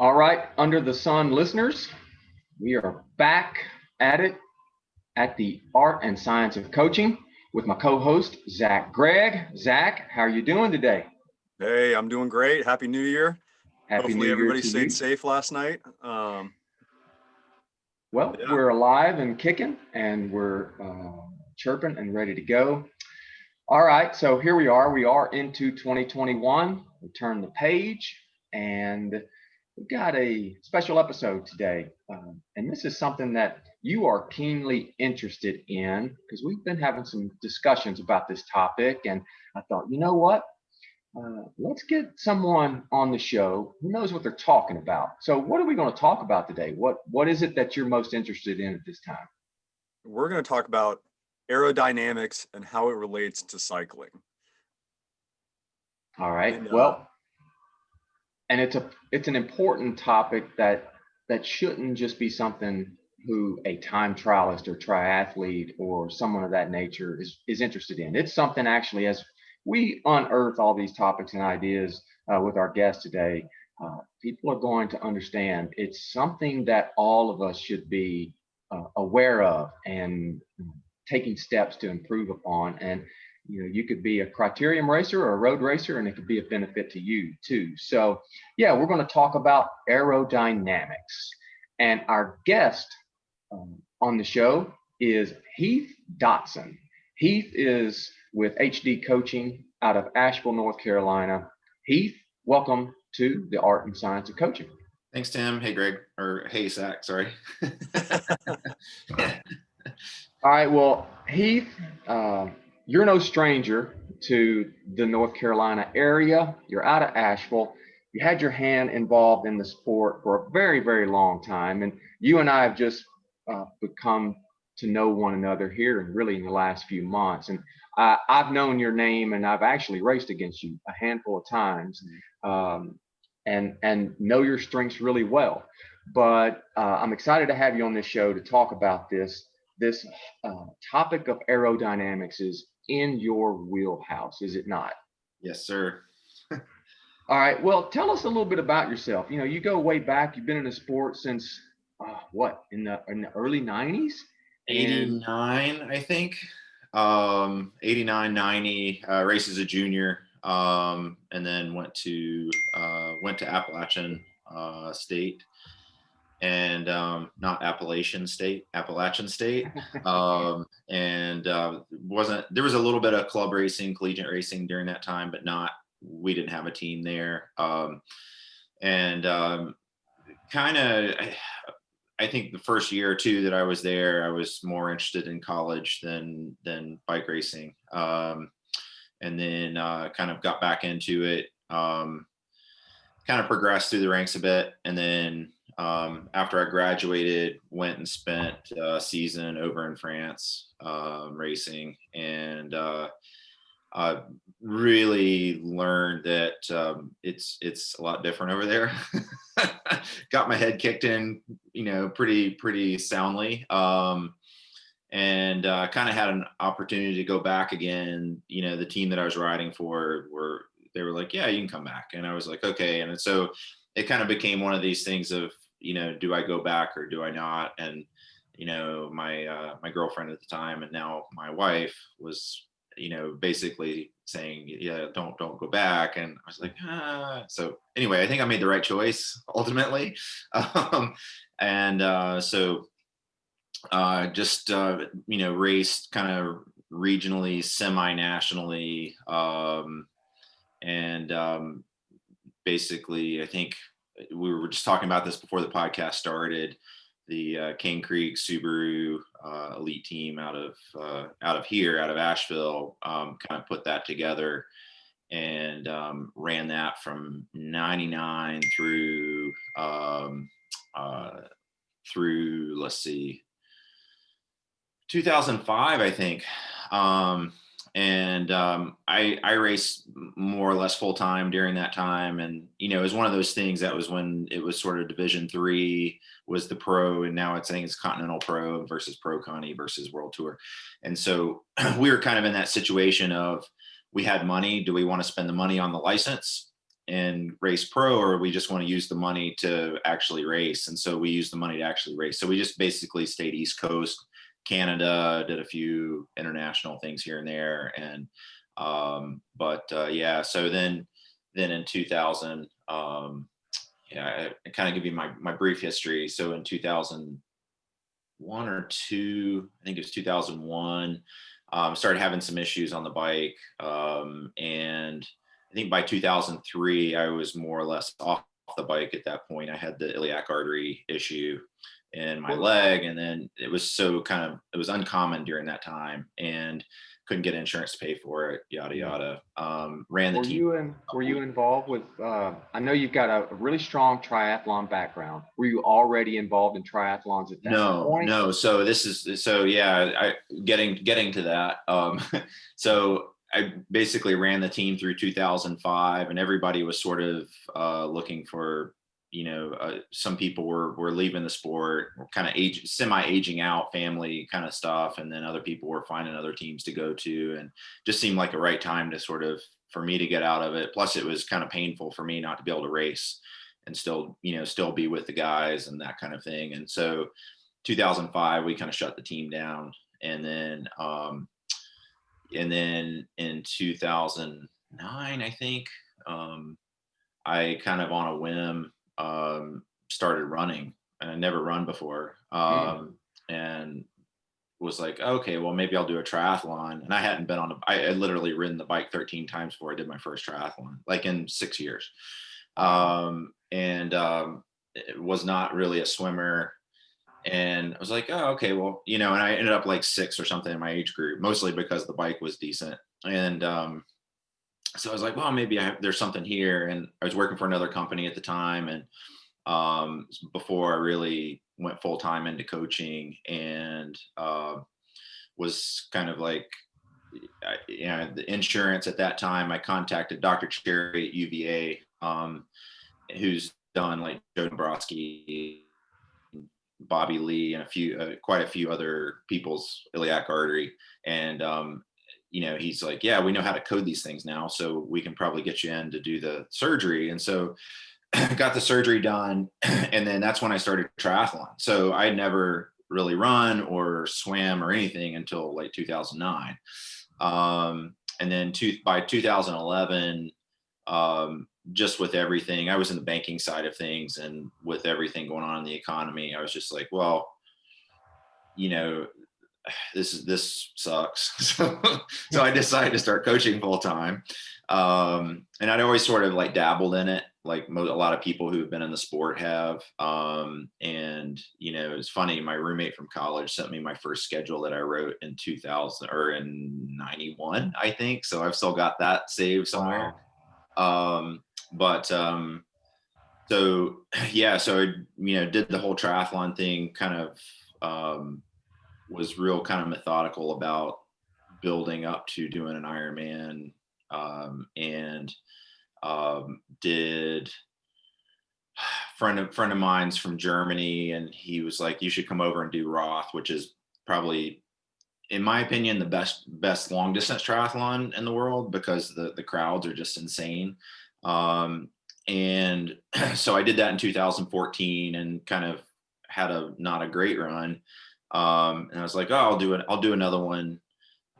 All right, Under the Sun listeners, we are back at it at the Art and Science of Coaching with my co-host, Zach Gregg. Zach, how are you doing today? Hey, I'm doing great. Happy New Year. Happy New Hopefully Year everybody to you. stayed safe last night. Well, Yeah. we're alive and kicking, and we're chirping and ready to go. All right, so here we are. We are into 2021. We turn the page, and we've got a special episode today. And this is something that you are keenly interested in because we've been having some discussions about this topic. And I thought, you know what? Let's get someone on the show who knows what they're talking about. So, what are we going to talk about today? What is it that you're most interested in at this time? We're going to talk about aerodynamics and how it relates to cycling. All right. Well, and it's an important topic that shouldn't just be something who a time trialist or triathlete or someone of that nature is interested in. It's something actually, as we unearth all these topics and ideas with our guests today, people are going to understand it's something that all of us should be aware of and taking steps to improve upon. And you could be a criterium racer or a road racer, and it could be a benefit to you too. So yeah, we're going to talk about aerodynamics. And our guest on the show is Heath Dotson. Heath is with HD Coaching out of Asheville, North Carolina. Heath, welcome to the Art and Science of Coaching. Thanks, Tim. Hey, Greg. Or hey, Zach. Sorry. All right. Well, Heath, you're no stranger to the North Carolina area. You're out of Asheville. You had your hand involved in the sport for a very, very long time. And you and I have just become to know one another here and really in the last few months. And I've known your name, and I've actually raced against you a handful of times, and know your strengths really well. But I'm excited to have you on this show to talk about this topic of aerodynamics is in your wheelhouse, is it not? Yes, sir. All right. Well, tell us a little bit about yourself. You go way back. You've been in the sport since what, in the early 90s? 89, I think. 89, 90, raced as a junior, and then went to Appalachian State. And not Appalachian State. And there was a little bit of club racing, collegiate racing during that time, but we didn't have a team there. I think the first year or two that I was there, I was more interested in college than bike racing. And then kind of got back into it, kind of progressed through the ranks a bit. And then after I graduated, went and spent a season over in France racing, and I really learned that it's a lot different over there. Got my head kicked in, pretty soundly, and kind of had an opportunity to go back again. The team that I was riding for they were like, yeah, you can come back, and I was like, okay. And so it kind of became one of these things of, do I go back or do I not? And, my girlfriend at the time, and now my wife, was, basically saying, yeah, don't go back. And I was like, So anyway, I think I made the right choice ultimately. Just raced kind of regionally, semi-nationally. Basically, I think we were just talking about this before the podcast started. The Cane Creek Subaru elite team out of Asheville kind of put that together and ran that from 99 through let's see, 2005, I think. I raced more or less full time during that time. And, it was one of those things that was when it was sort of Division III was the pro. And now I think it's Continental Pro versus Pro Conti versus World Tour. And so we were kind of in that situation of, we had money. Do we want to spend the money on the license? and race pro, or we just want to use the money to actually race. And so we used the money to actually race. So we just basically stayed East Coast, Canada, did a few international things here and there. And yeah, so then in 2000, I kind of give you my brief history. So in 2001 or two, I think it was 2001, started having some issues on the bike. And I think by 2003, I was more or less off the bike at that point. I had the iliac artery issue in my leg, and then it was it was uncommon during that time, and couldn't get insurance to pay for it, yada yada. Ran the team. Were you involved with I know you've got a really strong triathlon background. Were you already involved in triathlons at that point? No. So getting to that. So I basically ran the team through 2005, and everybody was sort of looking for, some people were leaving the sport, kind of semi-aging out, family kind of stuff, and then other people were finding other teams to go to, and just seemed like the right time to for me to get out of it. Plus, it was kind of painful for me not to be able to race and still be with the guys and that kind of thing. And so 2005, we kind of shut the team down, and then in 2009, I think, I kind of on a whim started running, and I never run before, and was like, okay, well, maybe I'll do a triathlon. And I hadn't been I had literally ridden the bike 13 times before I did my first triathlon, like in 6 years. It was not really a swimmer. And I was like, oh, okay, well, and I ended up like 6 or something in my age group, mostly because the bike was decent. And so I was like, well, maybe there's something here. And I was working for another company at the time. And before I really went full time into coaching, and was kind of like, the insurance at that time, I contacted Dr. Cherry at UVA, who's done like Joe Dombrowski, Bobby Lee, and quite a few other people's iliac artery. And he's like, yeah, we know how to code these things now, so we can probably get you in to do the surgery. And so got the surgery done, and then that's when I started triathlon. So I never really run or swam or anything until like 2009. And then by 2011, just with everything, I was in the banking side of things, and with everything going on in the economy, I was just like, well, this sucks. So I decided to start coaching full time. And I'd always sort of like dabbled in it, like a lot of people who've been in the sport have. And it's funny, my roommate from college sent me my first schedule that I wrote in 2000 or in 91, I think. So I've still got that saved somewhere. So yeah, so I, did the whole triathlon thing, kind of, was real kind of methodical about building up to doing an Ironman, and did friend of mine's from Germany, and he was like, you should come over and do Roth, which is probably, in my opinion, the best long distance triathlon in the world, because the crowds are just insane. And so I did that in 2014, and kind of had not a great run. And I was like, oh, I'll do another one.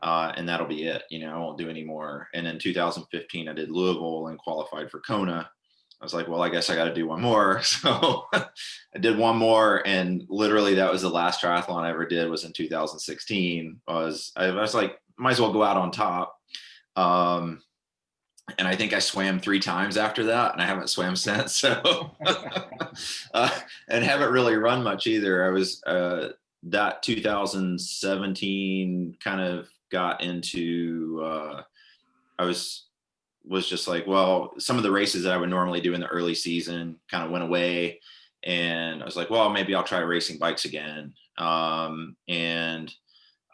And that'll be it. I won't do any more. And in 2015, I did Louisville and qualified for Kona. I was like, well, I guess I got to do one more. So I did one more, and literally that was the last triathlon I ever did, was in 2016. I was like, might as well go out on top. And I think I swam 3 times after that, and I haven't swam since. So, and haven't really run much either. I was, that 2017 kind of got into, I was just like, well, some of the races that I would normally do in the early season kind of went away. And I was like, well, maybe I'll try racing bikes again. Well,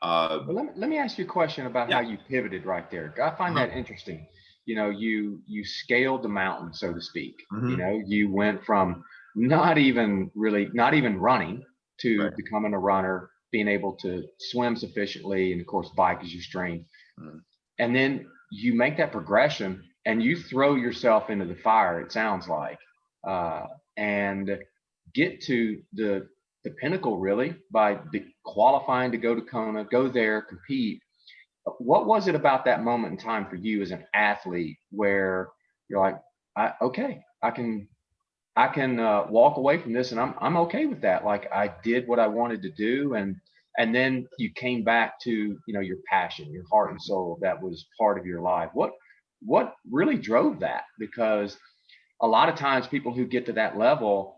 let me ask you a question about how you pivoted right there. I find that interesting. You scaled the mountain, so to speak. Mm-hmm. You went from not even running to becoming a runner, being able to swim sufficiently, and of course bike is your strength. And then you make that progression and you throw yourself into the fire, it sounds like, and get to the pinnacle really by qualifying to go to Kona, go there, compete. What was it about that moment in time for you as an athlete where you're like, okay, I can walk away from this and I'm okay with that. Like I did what I wanted to do. And then you came back to, you know, your passion, your heart and soul that was part of your life. What really drove that? Because a lot of times people who get to that level,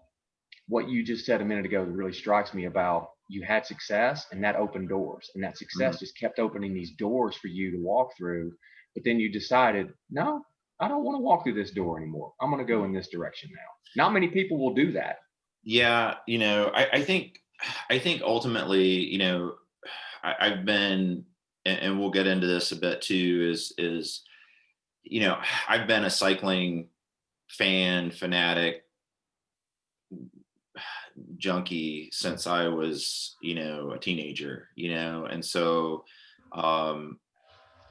what you just said a minute ago that really strikes me about you had success and that opened doors, and that success just kept opening these doors for you to walk through. But then you decided, no, I don't want to walk through this door anymore. I'm going to go in this direction now. Not many people will do that. Yeah. You know, I think ultimately, you know, I've been, and we'll get into this a bit too, is, you know, I've been a cycling fanatic, junkie since I was, you know, a teenager, you know, and so,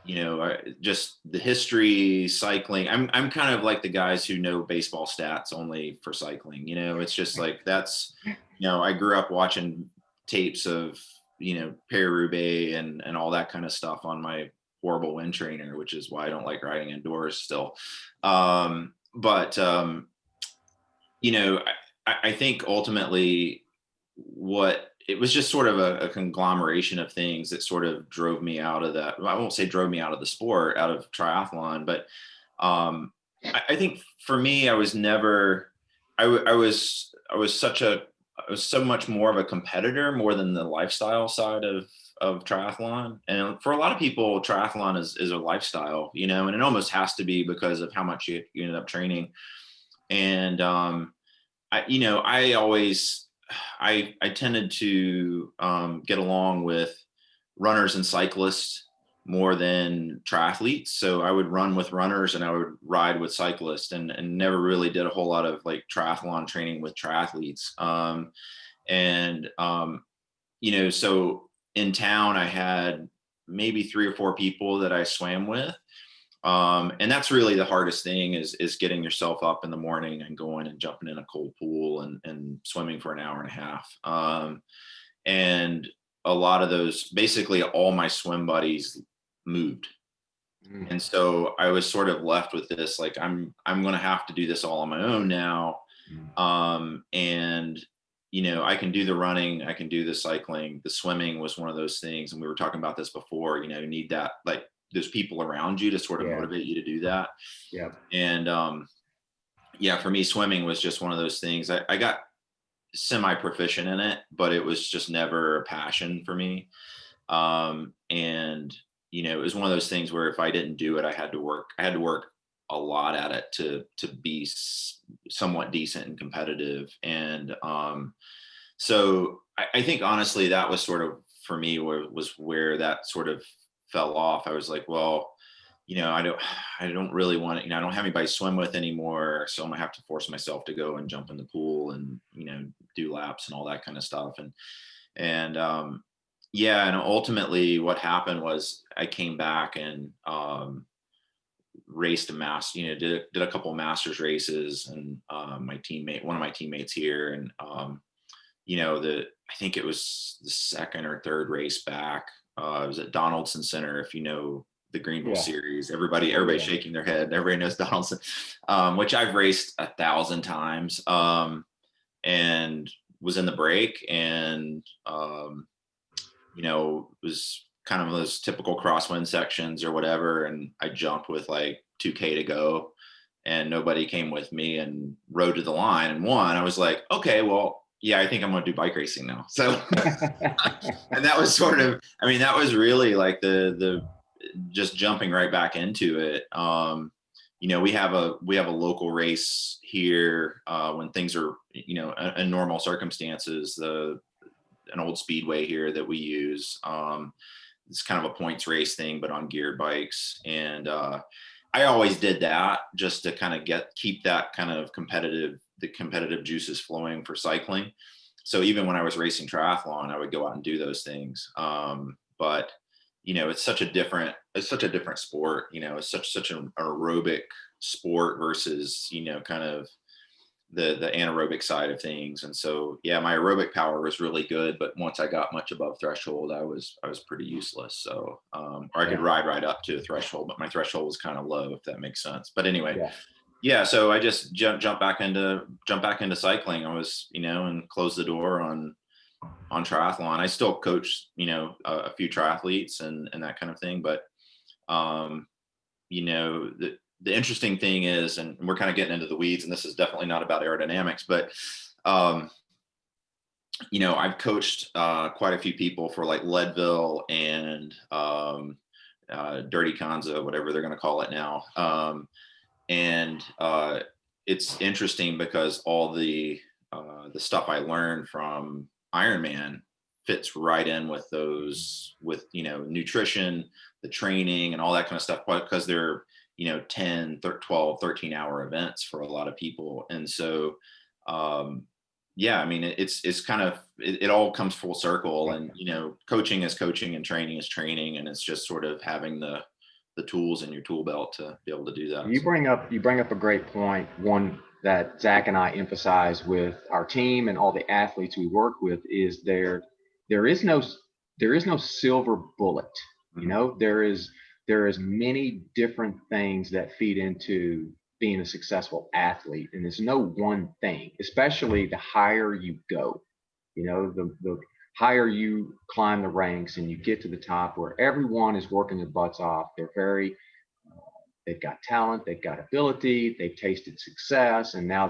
you know, just the history, cycling. I'm kind of like the guys who know baseball stats only for cycling. You know, it's just like that's, you know, I grew up watching tapes of, you know, Paris-Roubaix and all that kind of stuff on my horrible wind trainer, which is why I don't like riding indoors still. But you know, I think ultimately what it was just sort of a conglomeration of things that sort of drove me out of that. I won't say drove me out of the sport, out of triathlon, but I think for me, I was never, I was so much more of a competitor more than the lifestyle side of triathlon. And for a lot of people, triathlon is a lifestyle, you know, and it almost has to be because of how much you end up training. And you know, I tended to get along with runners and cyclists more than triathletes. So I would run with runners and I would ride with cyclists, and never really did a whole lot of like triathlon training with triathletes. You know, so in town I had maybe 3 or 4 people that I swam with. And that's really the hardest thing is getting yourself up in the morning and going and jumping in a cold pool and swimming for an hour and a half. And a lot of those, basically all my swim buddies moved. And so I was sort of left with this, like, I'm going to have to do this all on my own now. And, you know, I can do the running, I can do the cycling, the swimming was one of those things. And we were talking about this before, you know, you need that, like, there's people around you to sort of motivate you to do that. Yeah. And yeah, for me, swimming was just one of those things. I got semi-proficient in it, but it was just never a passion for me. And you know, it was one of those things where if I didn't do it, I had to work a lot at it to be somewhat decent and competitive. And so I think honestly that was sort of for me where that sort of fell off. I was like, well, you know, I don't really want to, you know, I don't have anybody to swim with anymore. So I'm gonna have to force myself to go and jump in the pool and, you know, do laps and all that kind of stuff. And yeah, and ultimately what happened was I came back and raced you know, did a couple of masters races, and one of my teammates here, and you know, I think it was the second or third race back. It was at Donaldson Center, if you know the Greenville series. Everybody's shaking their head. Everybody knows Donaldson, which I've raced 1,000 times, and was in the break, and you know, it was kind of those typical crosswind sections or whatever, and I jumped with like 2K to go, and nobody came with me, and rode to the line and won. I was like, okay, well, yeah, I think I'm going to do bike racing now. So, and that was sort of, I mean, that was really like the just jumping right back into it. You know, we have a local race here when things are, you know, in normal circumstances, an old speedway here that we use. It's kind of a points race thing, but on geared bikes. And I always did that just to kind of keep that kind of the competitive juices flowing for cycling. So even when I was racing triathlon, I would go out and do those things. But you know, it's such a different it's such a different sport, you know, it's such an aerobic sport versus, you know, kind of the anaerobic side of things. And so, yeah, my aerobic power was really good, but once I got much above threshold, I was pretty useless. So, or I could Yeah. ride right up to a threshold, but my threshold was kind of low, if that makes sense. But anyway, Yeah. yeah. So I just jumped back into cycling. I was, you know, and closed the door on triathlon. I still coach, you know, a few triathletes and that kind of thing, but um, you know, the interesting thing is, and we're kind of getting into the weeds, and this is definitely not about aerodynamics, but you know, I've coached quite a few people for like Leadville and Dirty Kanza, whatever they're going to call it now. And it's interesting because all the stuff I learned from Ironman fits right in with those, with, you know, nutrition, the training and all that kind of stuff, because they're, you know, 10, 12, 13-hour events for a lot of people. And so, yeah, I mean, it's kind of, it all comes full circle, and, you know, coaching is coaching and training is training. And it's just sort of having the tools in your tool belt to be able to do that. You bring up a great point, one that Zach and I emphasize with our team and all the athletes we work with, is there is no silver bullet. You know, there is many different things that feed into being a successful athlete, and there's no one thing, especially the higher you go. You know, the higher you climb the ranks and you get to the top, where everyone is working their butts off. They've got talent, they've got ability, they've tasted success, and now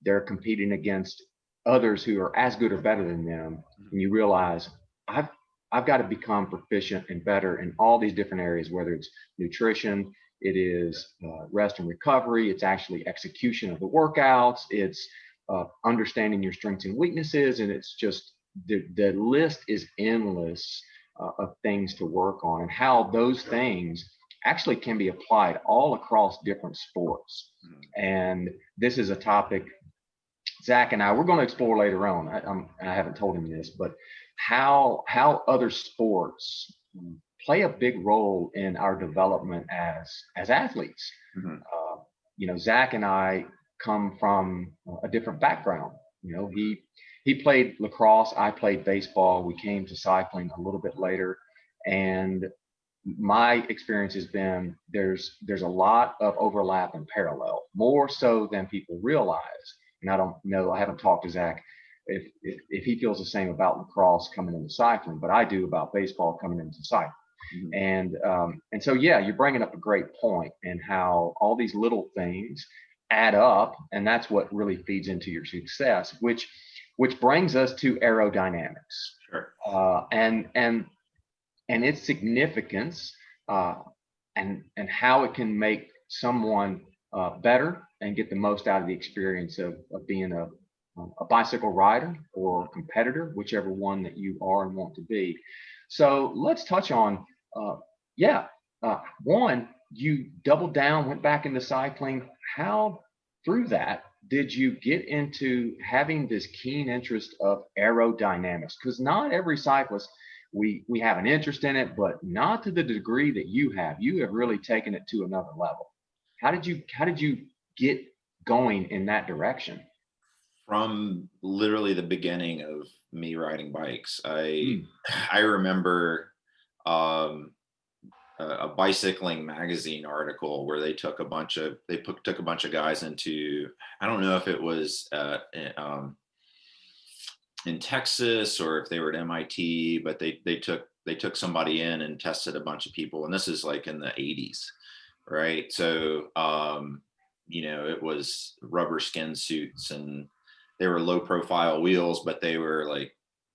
they're competing against others who are as good or better than them. And you realize, I've got to become proficient and better in all these different areas, whether it's nutrition, it is rest and recovery, it's actually execution of the workouts, it's understanding your strengths and weaknesses, and it's just the list is endless of things to work on, and how those things actually can be applied all across different sports. And this is a topic Zach and we're going to explore later on. I haven't told him this, but how other sports play a big role in our development as athletes. You know, Zach and I come from a different background. You know, he played lacrosse, I played baseball. We came to cycling a little bit later, and my experience has been there's a lot of overlap and parallel, more so than people realize. And I don't know, I haven't talked to Zach if he feels the same about lacrosse coming into cycling, but I do about baseball coming into cycling. And so, yeah, you're bringing up a great point, and how all these little things add up, and that's what really feeds into your success, which brings us to aerodynamics. Sure. And its significance, and how it can make someone better and get the most out of the experience of being a bicycle rider or competitor, whichever one that you are and want to be. So let's touch on, one, you doubled down, went back into cycling. How through that did you get into having this keen interest of aerodynamics? Because not every cyclist, we have an interest in it, but not to the degree that you have. You have really taken it to another level. How did you get going in that direction? From literally the beginning of me riding bikes, I remember a bicycling magazine article where they took a bunch of guys into, I don't know if it was in Texas or if they were at MIT, but they took somebody in and tested a bunch of people, and this is like in the 80s, right? So you know, it was rubber skin suits, and they were low profile wheels, but they were like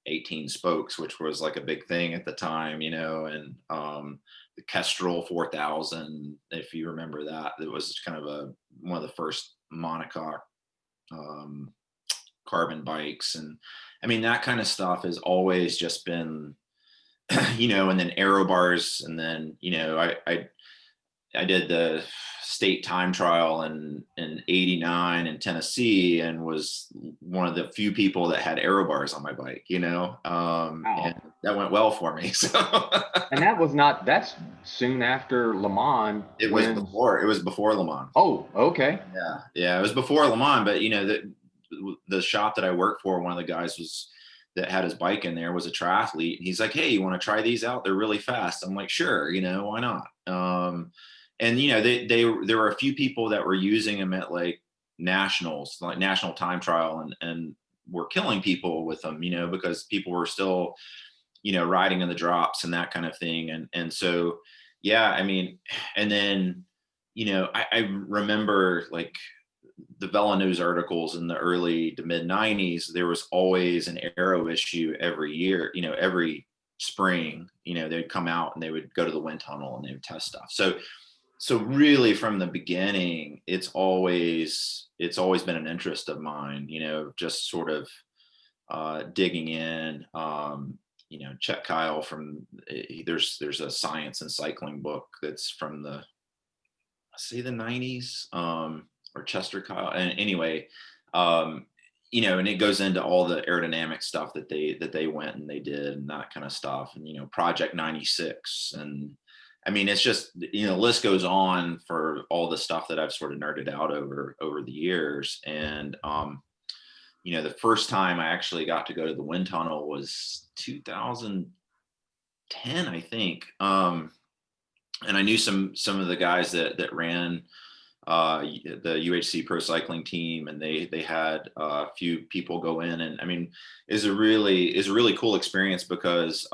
18 spokes, which was like a big thing at the time, you know. And the Kestrel 4000, if you remember that, it was kind of one of the first monocoque carbon bikes. And I mean, that kind of stuff has always just been, you know, and then aero bars. And then, you know, I did the state time trial in '89 in Tennessee, and was one of the few people that had aero bars on my bike, Wow. and that went well for me. So And that's soon after Le Mans. it was before Le Mans. Oh, okay. Yeah, it was before Le Mans, but the shop that I worked for, one of the guys that had his bike in there was a triathlete, and he's like, "Hey, you want to try these out? They're really fast." I'm like, "Sure, why not?" And there were a few people that were using them at like nationals, like national time trial, and were killing people with them, because people were still, riding in the drops and that kind of thing. And so, yeah, I mean, and then, I remember like the Velo News articles in the early to mid '90s, there was always an aero issue every year, every spring, they'd come out and they would go to the wind tunnel and they would test stuff. So really from the beginning, it's always been an interest of mine, just sort of digging in. Chet Kyle there's a science and cycling book that's from the '90s, or Chester Kyle. And anyway, and it goes into all the aerodynamic stuff that they went and they did and that kind of stuff. And, Project 96. And I mean, it's just, the list goes on for all the stuff that I've sort of nerded out over the years. And, the first time I actually got to go to the wind tunnel was 2010, I think. And I knew some of the guys that ran the UHC pro cycling team, and they had a few people go in, and I mean, is a really cool experience because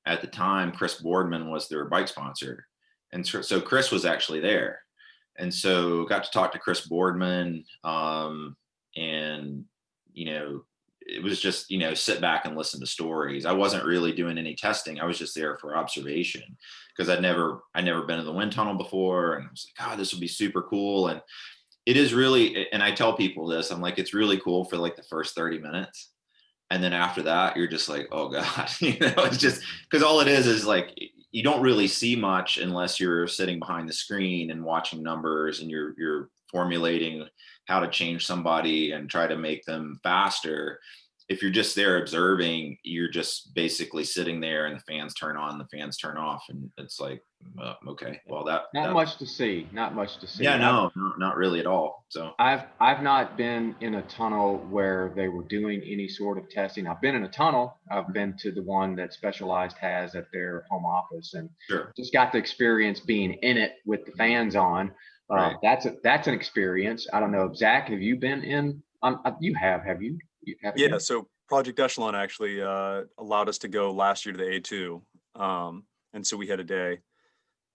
at the time Chris Boardman was their bike sponsor, and so Chris was actually there, and so got to talk to Chris Boardman, and it was just, sit back and listen to stories. I wasn't really doing any testing. I was just there for observation because I'd never been in the wind tunnel before. And I was like, God, this would be super cool. And it is really, and I tell people this, I'm like, it's really cool for like the first 30 minutes. And then after that, you're just like, oh God, it's just, because all it is like, you don't really see much unless you're sitting behind the screen and watching numbers, and you're formulating how to change somebody and try to make them faster. If you're just there observing, you're just basically sitting there, and the fans turn on, the fans turn off, and it's like, okay, well, not much to see. Yeah, no, not really at all. So I've not been in a tunnel where they were doing any sort of testing. I've been in a tunnel. I've been to the one that Specialized has at their home office, and sure, just got the experience being in it with the fans on. Right. That's an experience. I don't know, Zach, have you been in? You have you? Yeah, so Project Echelon actually allowed us to go last year to the A2, and so we had a day.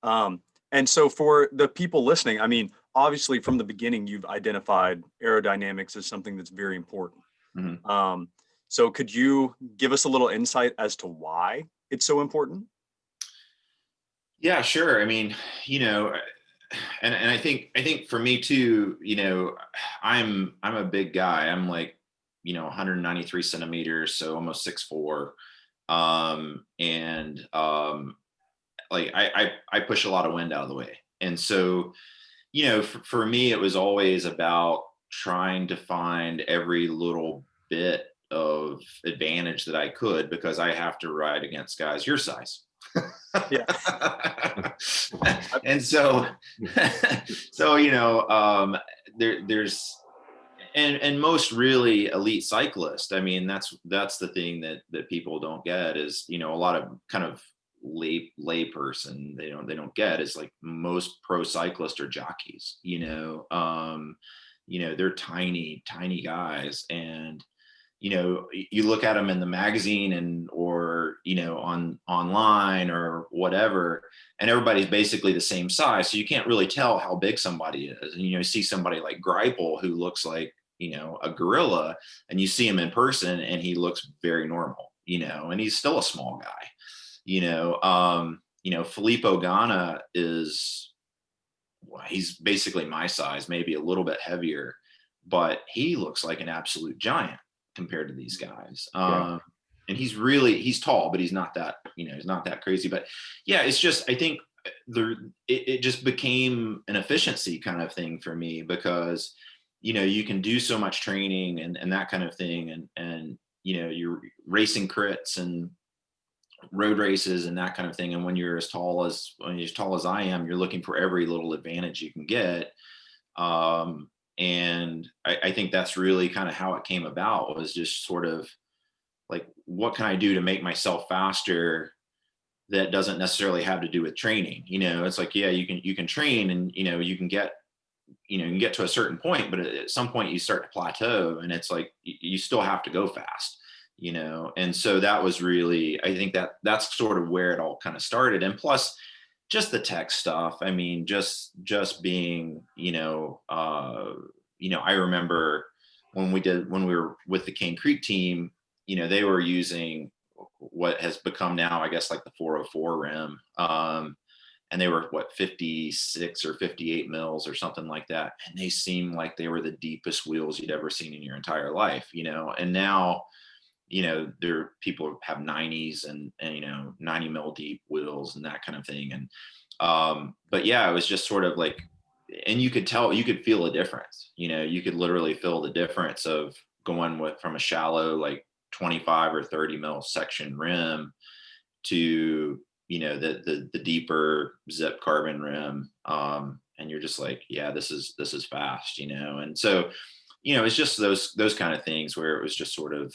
And so for the people listening, I mean, obviously from the beginning, you've identified aerodynamics as something that's very important. Mm-hmm. So could you give us a little insight as to why it's so important? Yeah, sure. I mean, and I think for me too, I'm a big guy. I'm like, 193 centimeters, so almost 6'4". Like I push a lot of wind out of the way. And so, for me, it was always about trying to find every little bit of advantage that I could, because I have to ride against guys your size. Yeah. And so, there's, and most really elite cyclists, I mean, that's the thing that people don't get is, a lot of kind of lay person, they don't get is like most pro cyclists are jockeys, they're tiny guys. And, you look at them in the magazine or, online or whatever, and everybody's basically the same size. So you can't really tell how big somebody is. And, you see somebody like Greipel who looks like, a gorilla, and you see him in person and he looks very normal, and he's still a small guy, Filippo Ganna he's basically my size, maybe a little bit heavier, but he looks like an absolute giant compared to these guys. Yeah. And he's tall, but he's not that, he's not that crazy. But yeah, it's just, I think it just became an efficiency kind of thing for me, because, you can do so much training and that kind of thing. And, you're racing crits and road races and that kind of thing. And when you're as tall as I am, you're looking for every little advantage you can get. And I think that's really kind of how it came about, was just sort of like, what can I do to make myself faster that doesn't necessarily have to do with training? It's like, yeah, you can train, and, you can get to a certain point, but at some point you start to plateau, and it's like, you still have to go fast, and so that was really, I think that's sort of where it all kind of started. And plus just the tech stuff. I mean, just being, I remember when we were with the Cane Creek team, they were using what has become now, I guess, like the 404 rim. And they were 56 or 58 mils or something like that. And they seemed like they were the deepest wheels you'd ever seen in your entire life, and now, there people have 90s and 90 mil deep wheels and that kind of thing. And, but yeah, it was just sort of like, and you could feel a difference, you could literally feel the difference of going from a shallow, like 25 or 30 mil section rim to, the deeper zip carbon rim. And you're just like, yeah, this is fast, and so, it's just those kind of things where it was just sort of,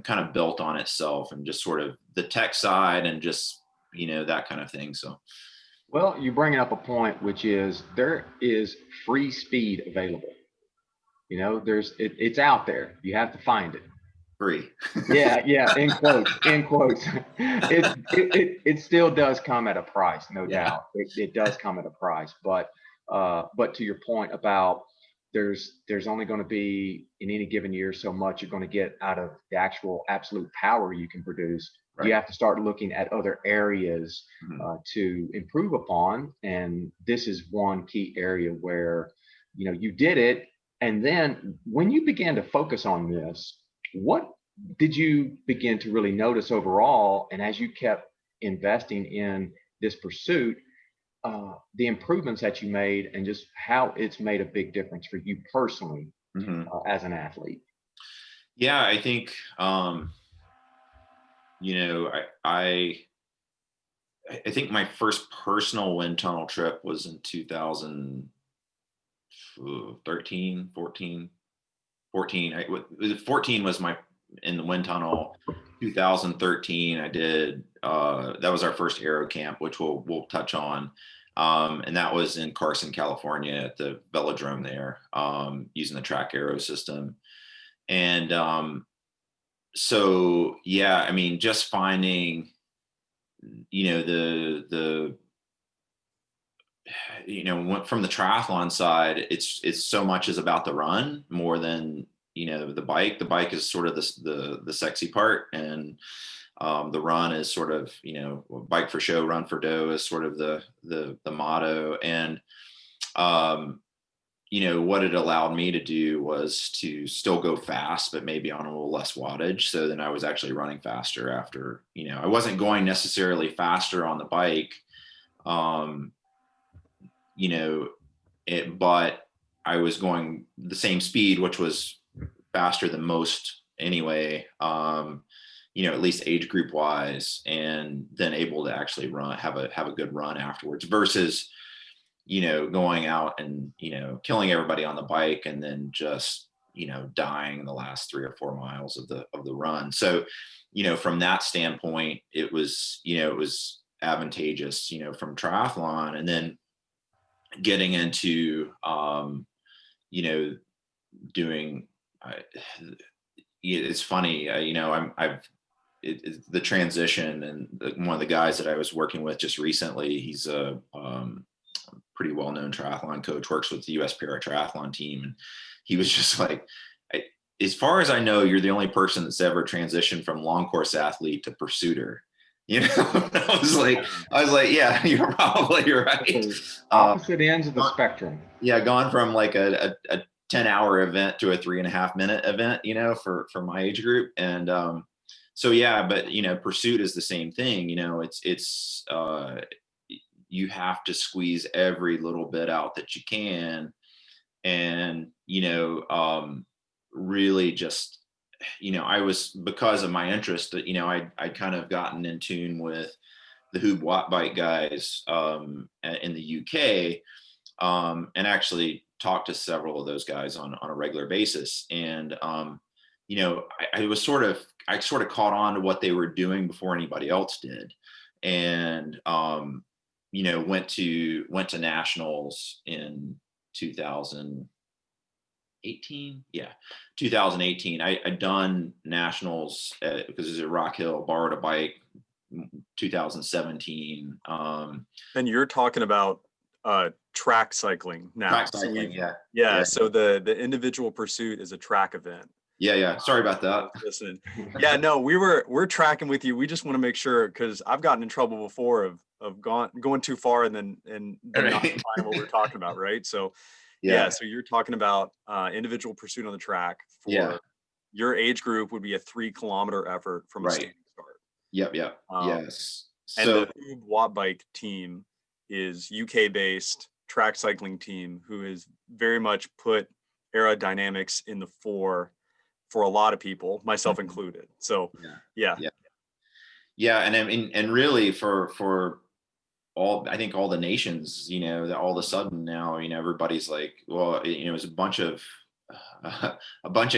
kind of built on itself, and just sort of the tech side and just, that kind of thing. So. Well, you're bringing up a point, which is there is free speed available. It's out there. You have to find it. Free. Yeah. In quotes. It still does come at a price, no doubt. It does come at a price, but to your point about there's only going to be in any given year so much you're going to get out of the actual absolute power you can produce. Right. You have to start looking at other areas to improve upon, and this is one key area where you did it. And then when you began to focus on this, what did you begin to really notice overall? And as you kept investing in this pursuit, the improvements that you made, and just how it's made a big difference for you personally as an athlete? Yeah, I think, I think my first personal wind tunnel trip was in 2013, 14. 14 was in the wind tunnel. 2013, I did, that was our first Aero Camp, which we'll touch on. And that was in Carson, California, at the velodrome there, using the track aero system. And so, yeah, I mean, just finding, from the triathlon side, it's so much is about the run more than, the bike. The bike is sort of the sexy part. And the run is sort of, bike for show, run for dough is sort of the motto. And, what it allowed me to do was to still go fast, but maybe on a little less wattage. So then I was actually running faster after, I wasn't going necessarily faster on the bike, but I was going the same speed, which was faster than most anyway, at least age group wise, and then able to actually have a good run afterwards, versus, going out and, killing everybody on the bike and then just, dying the last 3 or 4 miles of the run. So, from that standpoint, it was advantageous, from triathlon. And then getting into, doing, it's funny, the transition, and one of the guys that I was working with just recently, he's a pretty well-known triathlon coach, works with the US Para Triathlon team. And he was just like, as far as I know, you're the only person that's ever transitioned from long course athlete to pursuiter. I was like, yeah, you're probably right. Opposite ends of the spectrum. Yeah, gone from like a 10-hour event to a 3.5-minute event, for my age group. And so, yeah, but, pursuit is the same thing. It's you have to squeeze every little bit out that you can. And, really just, I was, because of my interest that, I'd kind of gotten in tune with the Hoob Watt Bike guys in the UK, and actually talked to several of those guys on a regular basis. And, I sort of caught on to what they were doing before anybody else did. And, went to nationals in 2018. Yeah, 2018. I'd done nationals because it was at Rock Hill, borrowed a bike, 2017. And you're talking about track cycling now. Track cycling, yeah. Yeah. So the individual pursuit is a track event. Yeah. Sorry about that. Listen, yeah, no, we're tracking with you. We just want to make sure, because I've gotten in trouble before of going too far and then not finding what we're talking about, right? So yeah, so you're talking about individual pursuit on the track for your age group would be a 3-kilometer effort from a standing start. Yep. Yes. And the Hoob Watt Bike team is UK based track cycling team who has very much put aerodynamics in the fore for a lot of people, myself included. So yeah. And I mean, and really for all, I think all the nations, all of a sudden now, everybody's like, well, it was a bunch of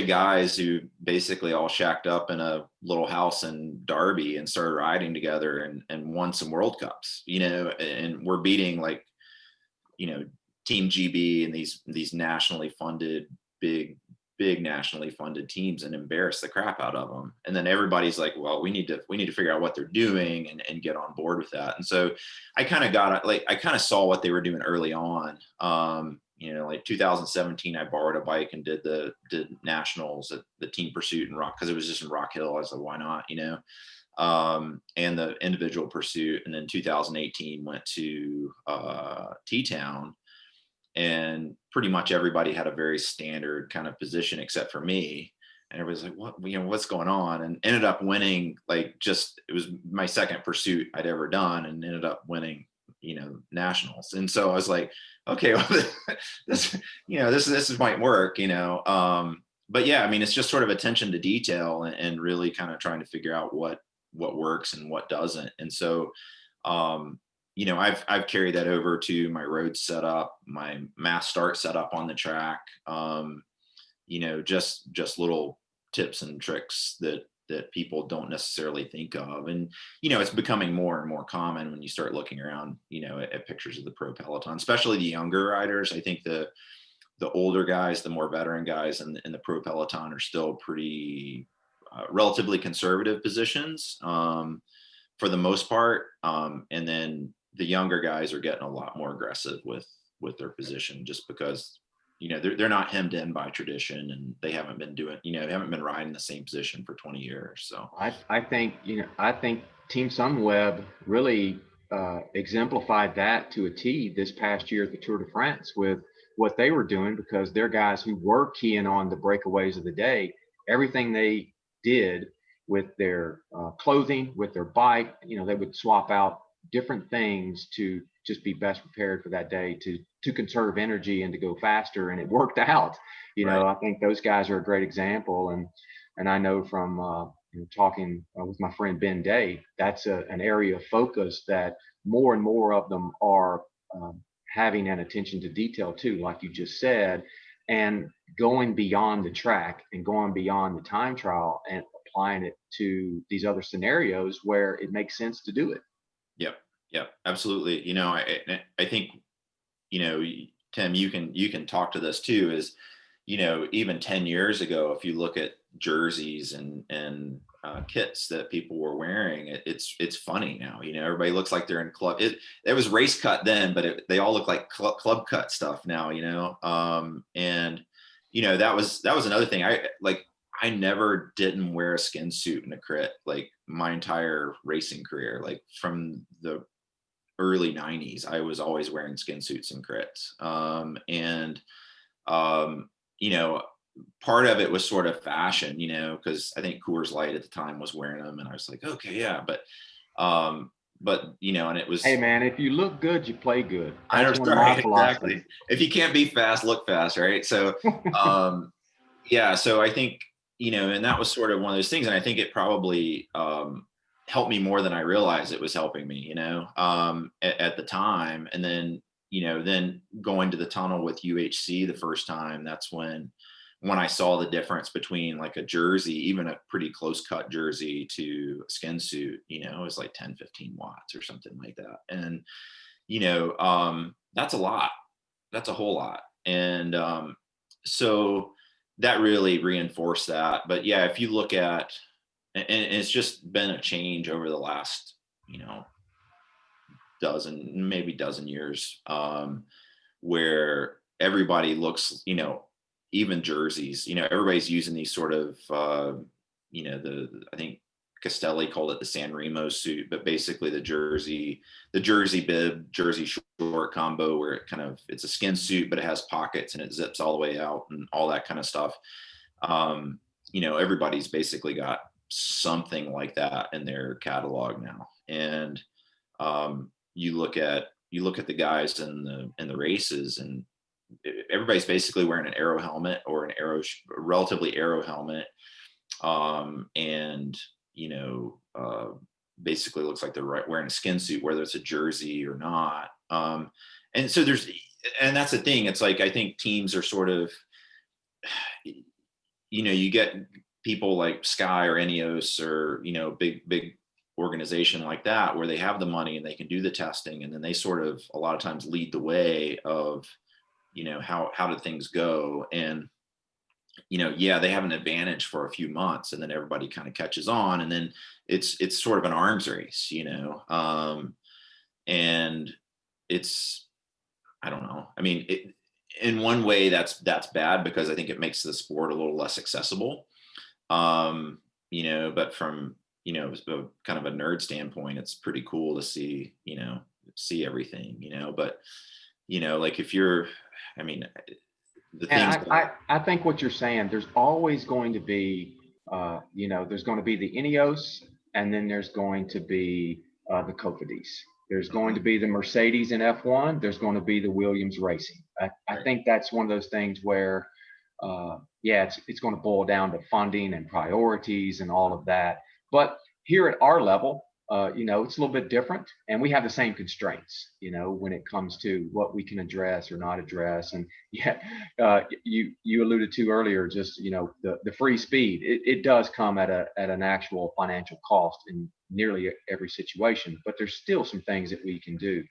guys who basically all shacked up in a little house in Derby and started riding together and won some World Cups, and we're beating like, Team GB and these nationally funded big nationally funded teams and embarrass the crap out of them. And then everybody's like, well, we need to figure out what they're doing and get on board with that. And so I kind of saw what they were doing early on. Like 2017, I borrowed a bike and did nationals at the team pursuit in Rock, because it was just in Rock Hill. I was like, why not, and the individual pursuit. And then 2018 went to T-Town, and pretty much everybody had a very standard kind of position except for me. And everybody's like, what, what's going on? And ended up winning, it was my second pursuit I'd ever done, and ended up winning, nationals. And so I was like, okay, well, this might work, but yeah, I mean, it's just sort of attention to detail and really kind of trying to figure out what works and what doesn't. And so, I've carried that over to my road setup, my mass start setup on the track. Just little tips and tricks that people don't necessarily think of. And, it's becoming more and more common when you start looking around, at pictures of the pro peloton, especially the younger riders. I think the older guys, the more veteran guys in the pro peloton are still pretty relatively conservative positions for the most part. And then the younger guys are getting a lot more aggressive with their position, just because, they're not hemmed in by tradition, and they haven't been haven't been riding the same position for 20 years. So I think Team Sunweb really exemplified that to a T this past year at the Tour de France with what they were doing, because they're guys who were keying on the breakaways of the day. Everything they did with their clothing, with their bike, they would swap out different things to just be best prepared for that day, to conserve energy and to go faster. And it worked out. I think those guys are a great example. And I know from talking with my friend Ben Day, that's an area of focus that more and more of them are having an attention to detail too, like you just said, and going beyond the track and going beyond the time trial and applying it to these other scenarios where it makes sense to do it. Yep, absolutely. I think, Tim, you can talk to this too, is, even 10 years ago, if you look at jerseys and kits that people were wearing, it's funny now. Everybody looks like they're in club. It was race cut then, but they all look like club cut stuff now. And that was another thing. I never didn't wear a skin suit in a crit like my entire racing career. Like from the early 90s, I was always wearing skin suits and crits. Part of it was sort of fashion, because I think Coors Light at the time was wearing them, and I was like, okay, yeah. But and it was, Hey man, if you look good, you play good. I know, That's one of my right, philosophies. exactly. If you can't be fast, look fast, right? So, yeah, so I think, and that was sort of one of those things. And I think it probably helped me more than I realized it was helping me, at the time. And then, then going to the tunnel with UHC the first time, that's when I saw the difference between like a jersey, even a pretty close cut jersey, to a skin suit, it was like 10, 15 watts or something like that. And, that's a lot. That's a whole lot. And so that really reinforced that. But yeah, if you look at, and it's just been a change over the last, dozen years, where everybody looks, even jerseys, everybody's using these sort of, I think Castelli called it the San Remo suit, but basically the jersey bib, jersey short combo, where it's a skin suit, but it has pockets and it zips all the way out and all that kind of stuff. Everybody's basically got something like that in their catalog now. And you look at the guys in the races, and everybody's basically wearing an aero helmet or a relatively aero helmet. And basically looks like they're wearing a skin suit, whether it's a jersey or not. And so and that's the thing. It's like, I think teams are sort of, you get people like Sky or Ineos or, big organization like that, where they have the money and they can do the testing. And then they sort of, a lot of times, lead the way of, how did things go? And, yeah, they have an advantage for a few months, and then everybody kind of catches on. And then it's sort of an arms race, and it's, I don't know. I mean, in one way that's bad, because I think it makes the sport a little less accessible. But from, kind of a nerd standpoint, it's pretty cool to see, see everything, but, like if you're, I mean, the things. And I think what you're saying, there's always going to be, there's going to be the Ineos, and then there's going to be the Cofidis. There's going to be the Mercedes in F1. There's going to be the Williams Racing. I think that's one of those things where, it's going to boil down to funding and priorities and all of that. But here at our level, it's a little bit different, and we have the same constraints, when it comes to what we can address or not address. And you alluded to earlier, just, the free speed, it does come at an actual financial cost in nearly every situation, but there's still some things that we can do.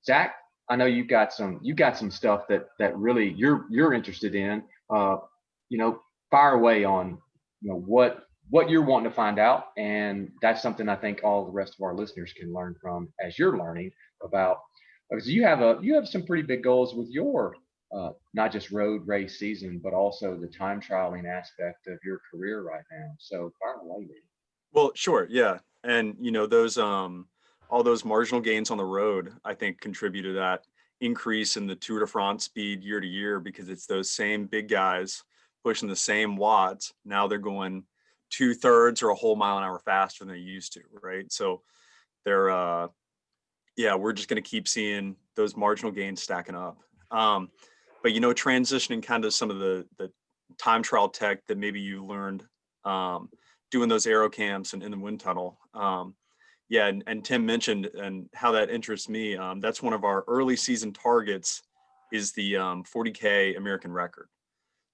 Zach, I know you've got some stuff that really you're interested in. Fire away on, what you're wanting to find out. And that's something I think all the rest of our listeners can learn from, as you're learning about, because you have some pretty big goals with your not just road race season, but also the time trialing aspect of your career right now. So fire away, man. Well, sure. Yeah. And, those, all those marginal gains on the road, I think, contribute to that increase in the Tour de France speed year to year, because it's those same big guys pushing the same watts. Now they're going 2/3 or a whole mile an hour faster than they used to. Right. So they're, we're just going to keep seeing those marginal gains stacking up. But, transitioning kind of some of the time trial tech that maybe you learned, doing those aero camps and in the wind tunnel. And Tim mentioned, and how that interests me. That's one of our early season targets, is the 40K American record.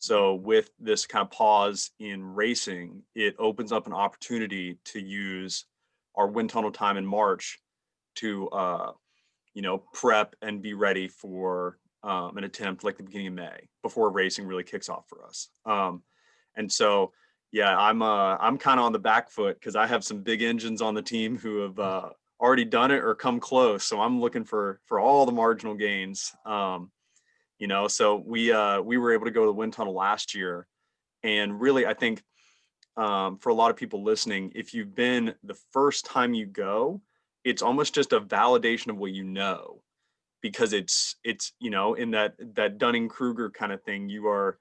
So with this kind of pause in racing, it opens up an opportunity to use our wind tunnel time in March to, prep and be ready for an attempt like the beginning of May, before racing really kicks off for us. And so, I'm kind of on the back foot, because I have some big engines on the team who have already done it or come close. So I'm looking for all the marginal gains. So we were able to go to the wind tunnel last year, and really, I think for a lot of people listening, if you've been the first time you go, it's almost just a validation of what because it's in that Dunning-Kruger kind of thing, you're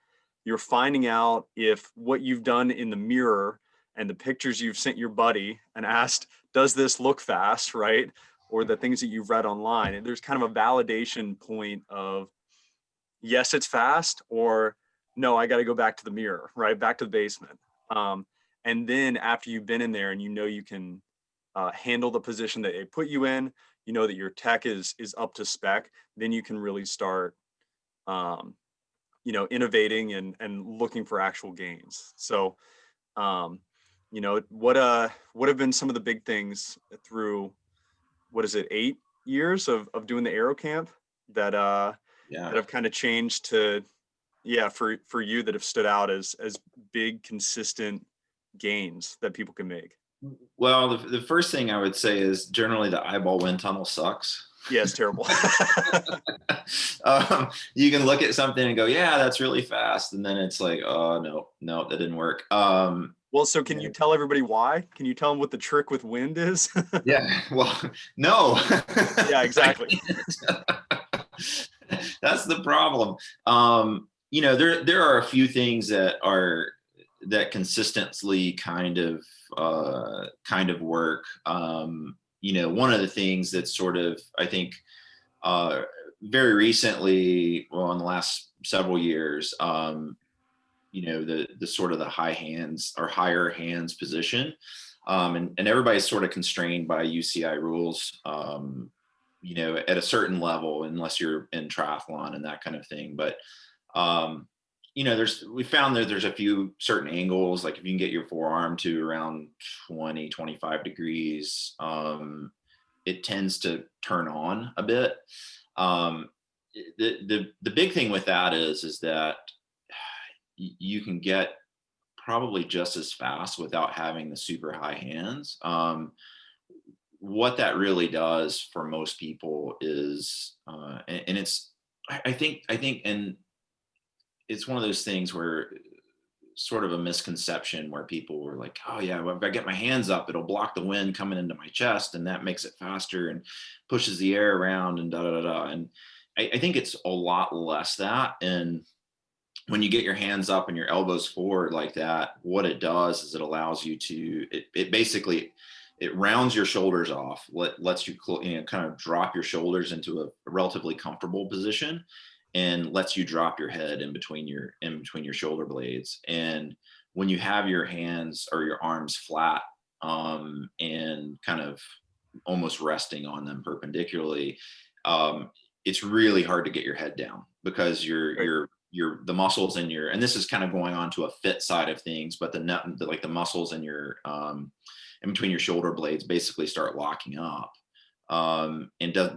finding out if what you've done in the mirror and the pictures you've sent your buddy and asked, does this look fast, right? Or the things that you've read online. And there's kind of a validation point of, yes, it's fast, or no, I got to go back to the mirror, right? Back to the basement. And then after you've been in there and you know you can handle the position that they put you in, you know that your tech is up to spec, then you can really start, innovating and looking for actual gains. So, what have been some of the big things through, what is it, 8 years of doing the Aero Camp that that have kind of changed to, for you, that have stood out as big, consistent gains that people can make? Well, the first thing I would say is generally the eyeball wind tunnel sucks. Yeah, it's terrible. You can look at something and go, yeah, that's really fast. And then it's like, oh, no, that didn't work. Well, so can you tell everybody why? Can you tell them what the trick with wind is? Yeah, well, no. Yeah, exactly. That's the problem. There are a few things that consistently kind of work. One of the things that's sort of, I think, very recently, well, in the last several years, the sort of the high hands or higher hands position, and everybody's sort of constrained by UCI rules, at a certain level, unless you're in triathlon and that kind of thing. But we found that there's a few certain angles, like if you can get your forearm to around 20, 25 degrees, it tends to turn on a bit. The big thing with that is that you can get probably just as fast without having the super high hands. What that really does for most people is, and it's, I think, and it's one of those things where sort of a misconception where people were like, oh yeah, well, if I get my hands up, it'll block the wind coming into my chest and that makes it faster and pushes the air around and da da da da. And I think it's a lot less that. And when you get your hands up and your elbows forward like that, what it does is it allows you to, it basically, it rounds your shoulders off, lets you kind of drop your shoulders into a relatively comfortable position, and lets you drop your head in between your shoulder blades. And when you have your hands or your arms flat, and kind of almost resting on them perpendicularly, it's really hard to get your head down, because the muscles in your, and this is kind of going on to a fit side of things, but the muscles in your in between your shoulder blades basically start locking up, and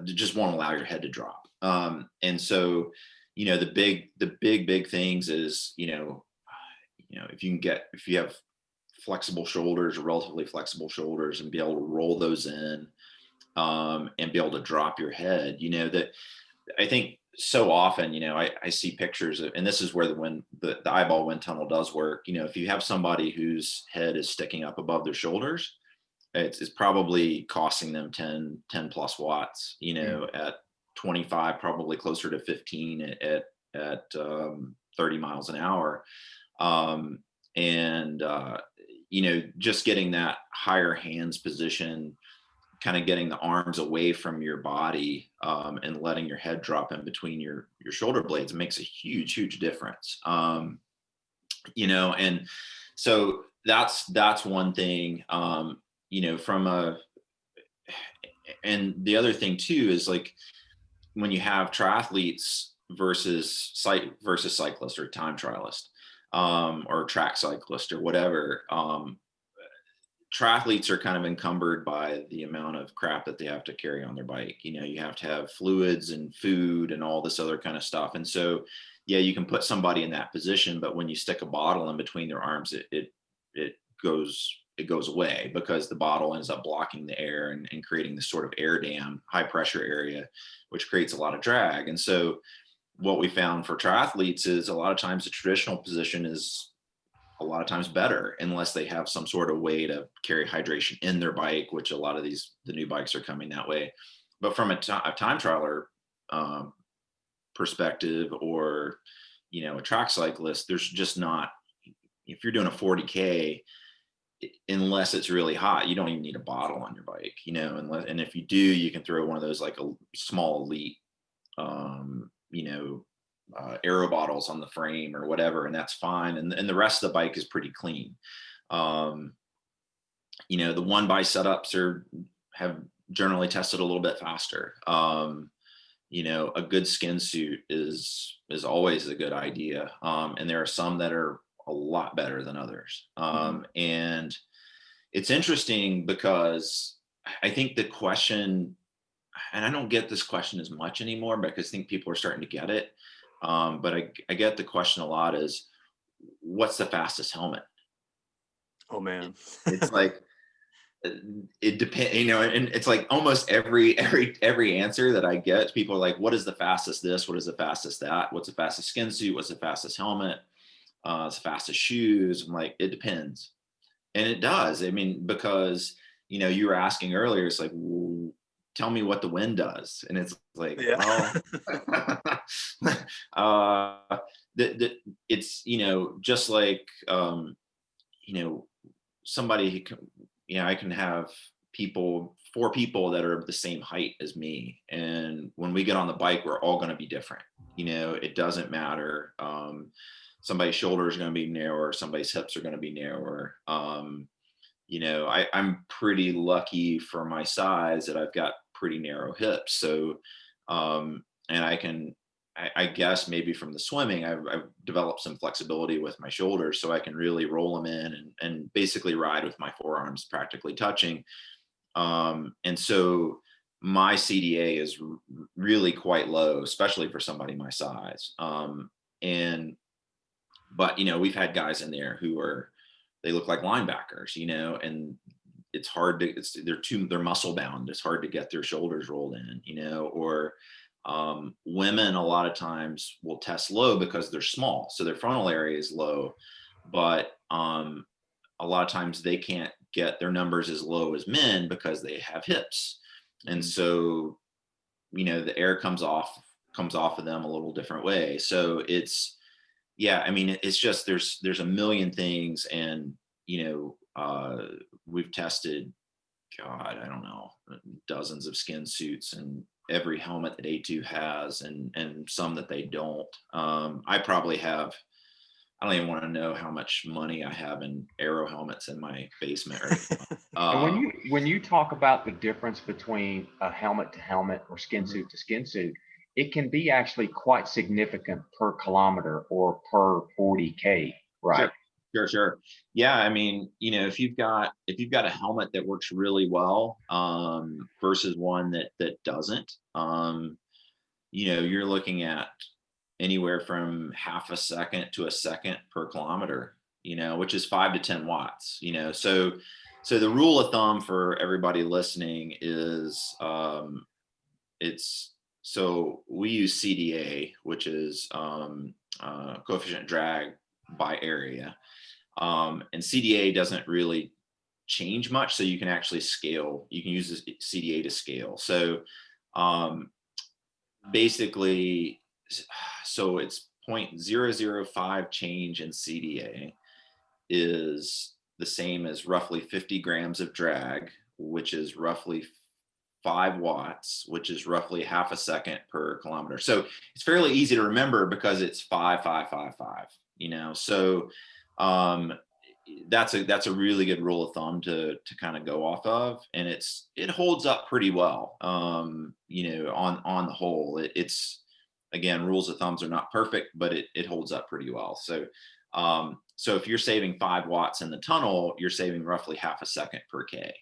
just won't allow your head to drop. And so, the big things is, if you have flexible shoulders or relatively flexible shoulders, and be able to roll those in, and be able to drop your head, that I think so often, I see pictures of, and this is where the eyeball wind tunnel does work. If you have somebody whose head is sticking up above their shoulders, it's probably costing them 10 plus watts, at 25, probably closer to 15 at 30 miles an hour. Just getting that higher hands position, kind of getting the arms away from your body, and letting your head drop in between your shoulder blades makes a huge difference. And so that's one thing, and the other thing too is, like, when you have triathletes versus cyclist or time trialist, or track cyclist or whatever, triathletes are kind of encumbered by the amount of crap that they have to carry on their bike. You have to have fluids and food and all this other kind of stuff. And so, yeah, you can put somebody in that position, but when you stick a bottle in between their arms, it goes away, because the bottle ends up blocking the air and creating this sort of air dam, high pressure area, which creates a lot of drag. And so what we found for triathletes is, a lot of times the traditional position is a lot of times better, unless they have some sort of way to carry hydration in their bike, which a lot of the new bikes are coming that way. But from a time trialer perspective, or, a track cyclist, there's just not, if you're doing a 40K, unless it's really hot, you don't even need a bottle on your bike, you know, and if you do, you can throw one of those like a small elite, you know, aero bottles on the frame or whatever, and that's fine. And the rest of the bike is pretty clean. You know, the 1x setups have generally tested a little bit faster. You know, a good skin suit is always a good idea. And there are some that are a lot better than others. And it's interesting because I think the question, and I don't get this question as much anymore because I think people are starting to get it. But I get the question a lot is, what's the fastest helmet? Oh man. It's like, it depends, you know, and it's like almost every answer that I get, people are like, what is the fastest this? What is the fastest that? What's the fastest skin suit? What's the fastest helmet? What's the fastest shoes? I'm like, it depends. And it does. I mean, because, you know, you were asking earlier, it's like, well, tell me what the wind does. And it's like, well, it's, you know, just like, you know, somebody, you know, I can have four people that are the same height as me. And when we get on the bike, we're all going to be different. You know, it doesn't matter. Somebody's shoulder is going to be narrower. Somebody's hips are going to be narrower. You know, I'm pretty lucky for my size that I've got pretty narrow hips. So, and I guess maybe from the swimming, I've developed some flexibility with my shoulders so I can really roll them in and basically ride with my forearms practically touching. And so my CDA is really quite low, especially for somebody my size. But, you know, we've had guys in there they look like linebackers, you know, and it's hard to, they're muscle bound. It's hard to get their shoulders rolled in, you know, or, women a lot of times will test low because they're small. So their frontal area is low, but, a lot of times they can't get their numbers as low as men because they have hips. And so, you know, the air comes off of them a little different way. So yeah, I mean, it's just, there's a million things. And, you know, we've tested, God, I don't know, dozens of skin suits and every helmet that A2 has and some that they don't. I probably have, I don't even want to know how much money I have in Aero helmets in my basement right now. And when you talk about the difference between a helmet to helmet or skin suit to skin suit, it can be actually quite significant per kilometer or per 40K, right? Sure. Yeah, I mean, you know, if you've got a helmet that works really well, versus one that doesn't, you know, you're looking at anywhere from half a second to a second per kilometer, you know, which is 5 to 10 watts, you know. So the rule of thumb for everybody listening is, so we use CDA, which is, coefficient drag by area. And CDA doesn't really change much. So you can actually scale, you can use this CDA to scale. So, basically, so it's 0.005 change in CDA is the same as roughly 50 grams of drag, which is roughly 5 watts, which is roughly half a second per kilometer. So it's fairly easy to remember because it's 5, 5, 5, 5, you know. So that's a really good rule of thumb to kind of go off of, and it holds up pretty well. You know, on the whole, it's again, rules of thumbs are not perfect, but it holds up pretty well. So so if you're saving 5 watts in the tunnel, you're saving roughly half a second per K.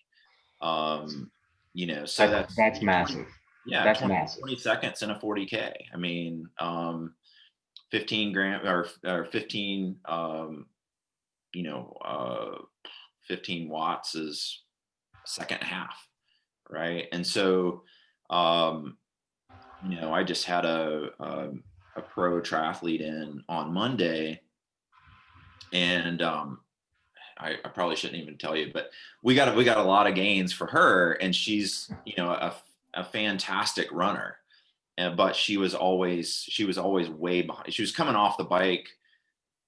You know, so that's massive. 20, yeah, that's 20, massive. 20 seconds in a 40K. I mean, 15 gram or 15, you know, 15 watts is a second and a half, right? And so, you know, I just had a pro triathlete in on Monday, and I probably shouldn't even tell you, but we got a lot of gains for her, and she's, you know, a fantastic runner, but she was always way behind. She was coming off the bike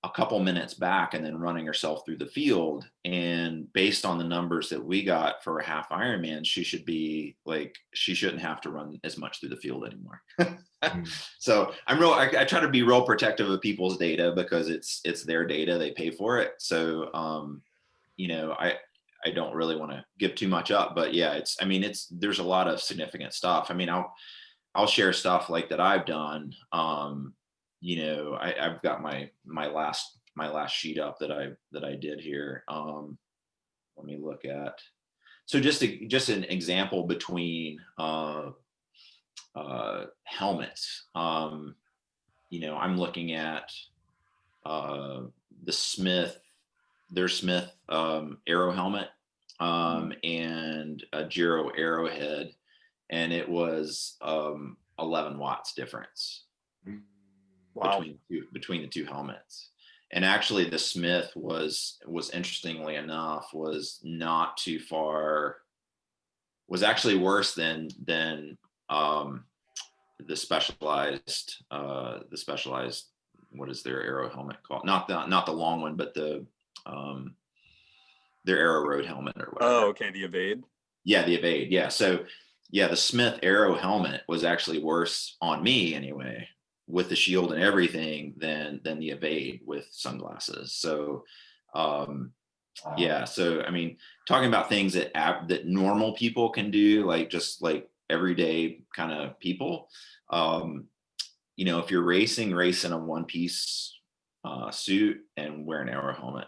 a couple minutes back and then running herself through the field. And based on the numbers that we got for a half Ironman, she shouldn't have to run as much through the field anymore. So I try to be real protective of people's data because it's their data, they pay for it. So, I don't really want to give too much up, but yeah, there's a lot of significant stuff. I mean, I'll share stuff like that I've done. I've got my last sheet up that I did here. Let me look at. So just an example between helmets. I'm looking at their Smith Aero helmet and a Giro Arrowhead, and it was 11 watts difference. Wow. Between the two helmets. And actually the Smith was interestingly enough, was not too far, was actually worse than the specialized, what is their Aero helmet called? Not the long one, but their Aero Road helmet or whatever. Oh, okay. The Evade. Yeah, the Evade. Yeah. So yeah, the Smith Aero helmet was actually worse on me anyway, with the shield and everything, than the Evade with sunglasses. So yeah, so I mean, talking about things that normal people can do, like just like everyday kind of people, if you're racing a one-piece suit and wear an Aero helmet,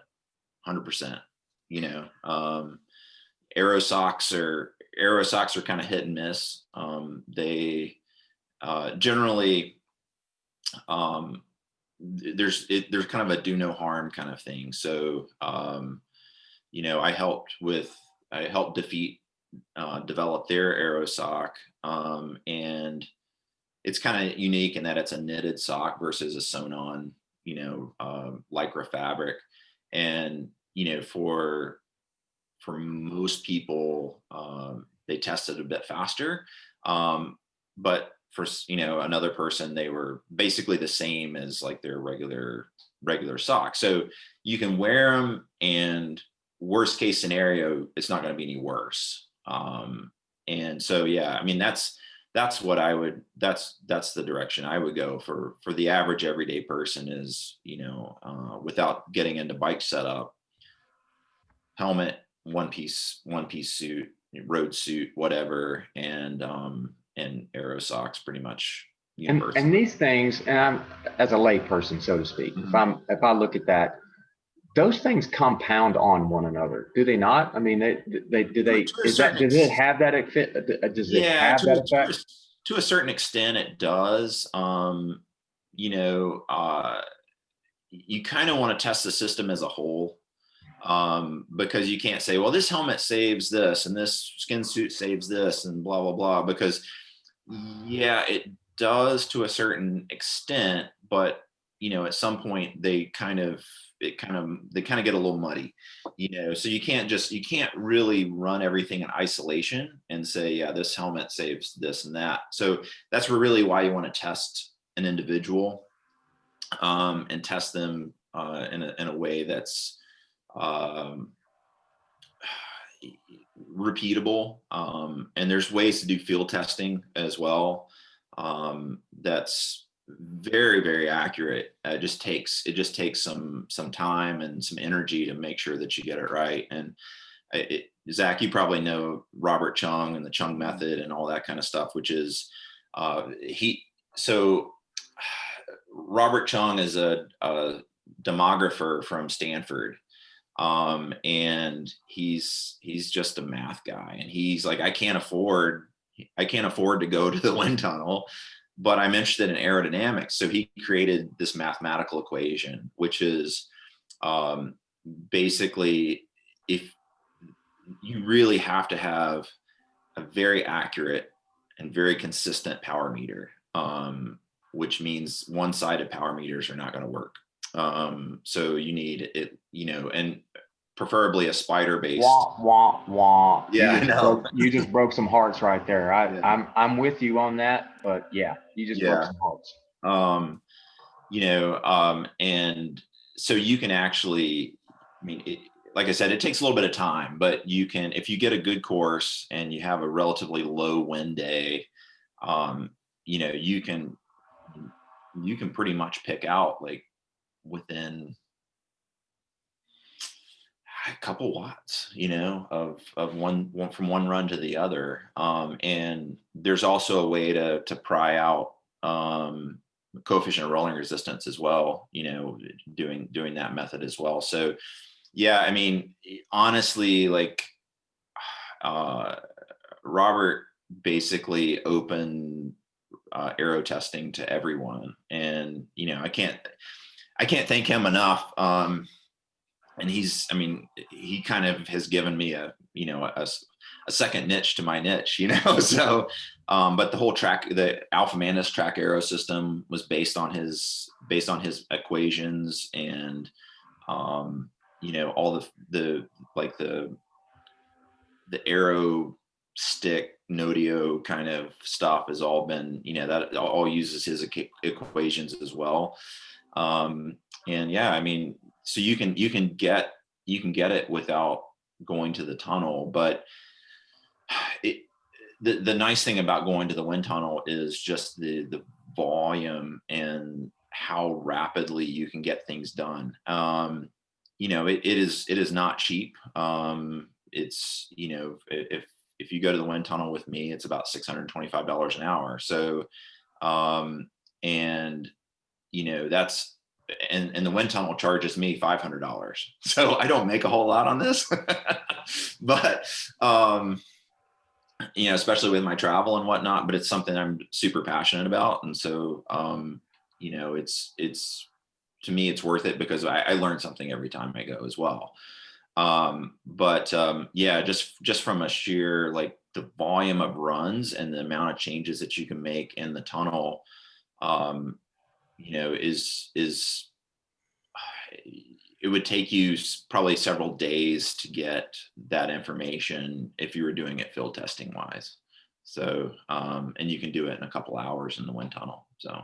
100%. Aero socks are kind of hit and miss. They generally, there's kind of a do no harm kind of thing. So I helped develop their Aero sock, and it's kind of unique in that it's a knitted sock versus a sewn on lycra fabric. And for most people, they tested a bit faster, but for another person, they were basically the same as like their regular socks. So you can wear them, and worst case scenario, it's not going to be any worse. And so yeah, I mean that's the direction I would go for the average everyday person is, without getting into bike setup, helmet, one piece suit, road suit, whatever, and Aero socks, pretty much universal. And these things, and I'm, as a lay person, so to speak, if I look at that, those things compound on one another, do they not? I mean, does it have that effect? Does it have that effect? To a certain extent, it does. You kind of want to test the system as a whole, because you can't say, well, this helmet saves this and this skin suit saves this and blah blah blah, because yeah, it does to a certain extent, but at some point they kind of get a little muddy, so you can't really run everything in isolation and say, yeah, this helmet saves this and that. So that's really why you want to test an individual, and test them in a way that's repeatable. And there's ways to do field testing as well. That's very, very accurate. It just takes some time and some energy to make sure that you get it right. And Zach, you probably know Robert Chung and the Chung Method and all that kind of stuff, which is Robert Chung is a demographer from Stanford. And he's just a math guy, and he's like, I can't afford to go to the wind tunnel, but I'm interested in aerodynamics. So he created this mathematical equation, which is basically, if you really have to have a very accurate and very consistent power meter, which means one-sided power meters are not going to work. So you need it, and preferably a spider based. Yeah, you just broke some hearts right there. I'm with you on that, but yeah, you just broke some hearts. And so you can actually, I mean, like I said, it takes a little bit of time, but you can, if you get a good course and you have a relatively low wind day, you know, you can pretty much pick out like within a couple watts, you know, of one from one run to the other. And there's also a way to pry out coefficient of rolling resistance as well, you know, doing that method as well. So yeah, I mean, honestly, like Robert basically opened aero testing to everyone, and you know, I can't thank him enough. And I mean, he kind of has given me a, you know, a second niche to my niche, you know. So but the Alpha Manus track aero system was based on his equations, and you know, all the aero stick Nodio kind of stuff has all been, you know, that all uses his equations as well. And yeah, I mean, so you can get it without going to the tunnel, but the nice thing about going to the wind tunnel is just the volume and how rapidly you can get things done. You know, it is not cheap. It's, you know, if you go to the wind tunnel with me, it's about $625 an hour. So, and you know, that's, and the wind tunnel charges me $500. So I don't make a whole lot on this, but, you know, especially with my travel and whatnot, but it's something I'm super passionate about. And so, you know, it's, to me, it's worth it because I learn something every time I go as well. But yeah, just from a sheer, like the volume of runs and the amount of changes that you can make in the tunnel, you know, is it would take you probably several days to get that information if you were doing it field testing wise. So, and you can do it in a couple hours in the wind tunnel. So.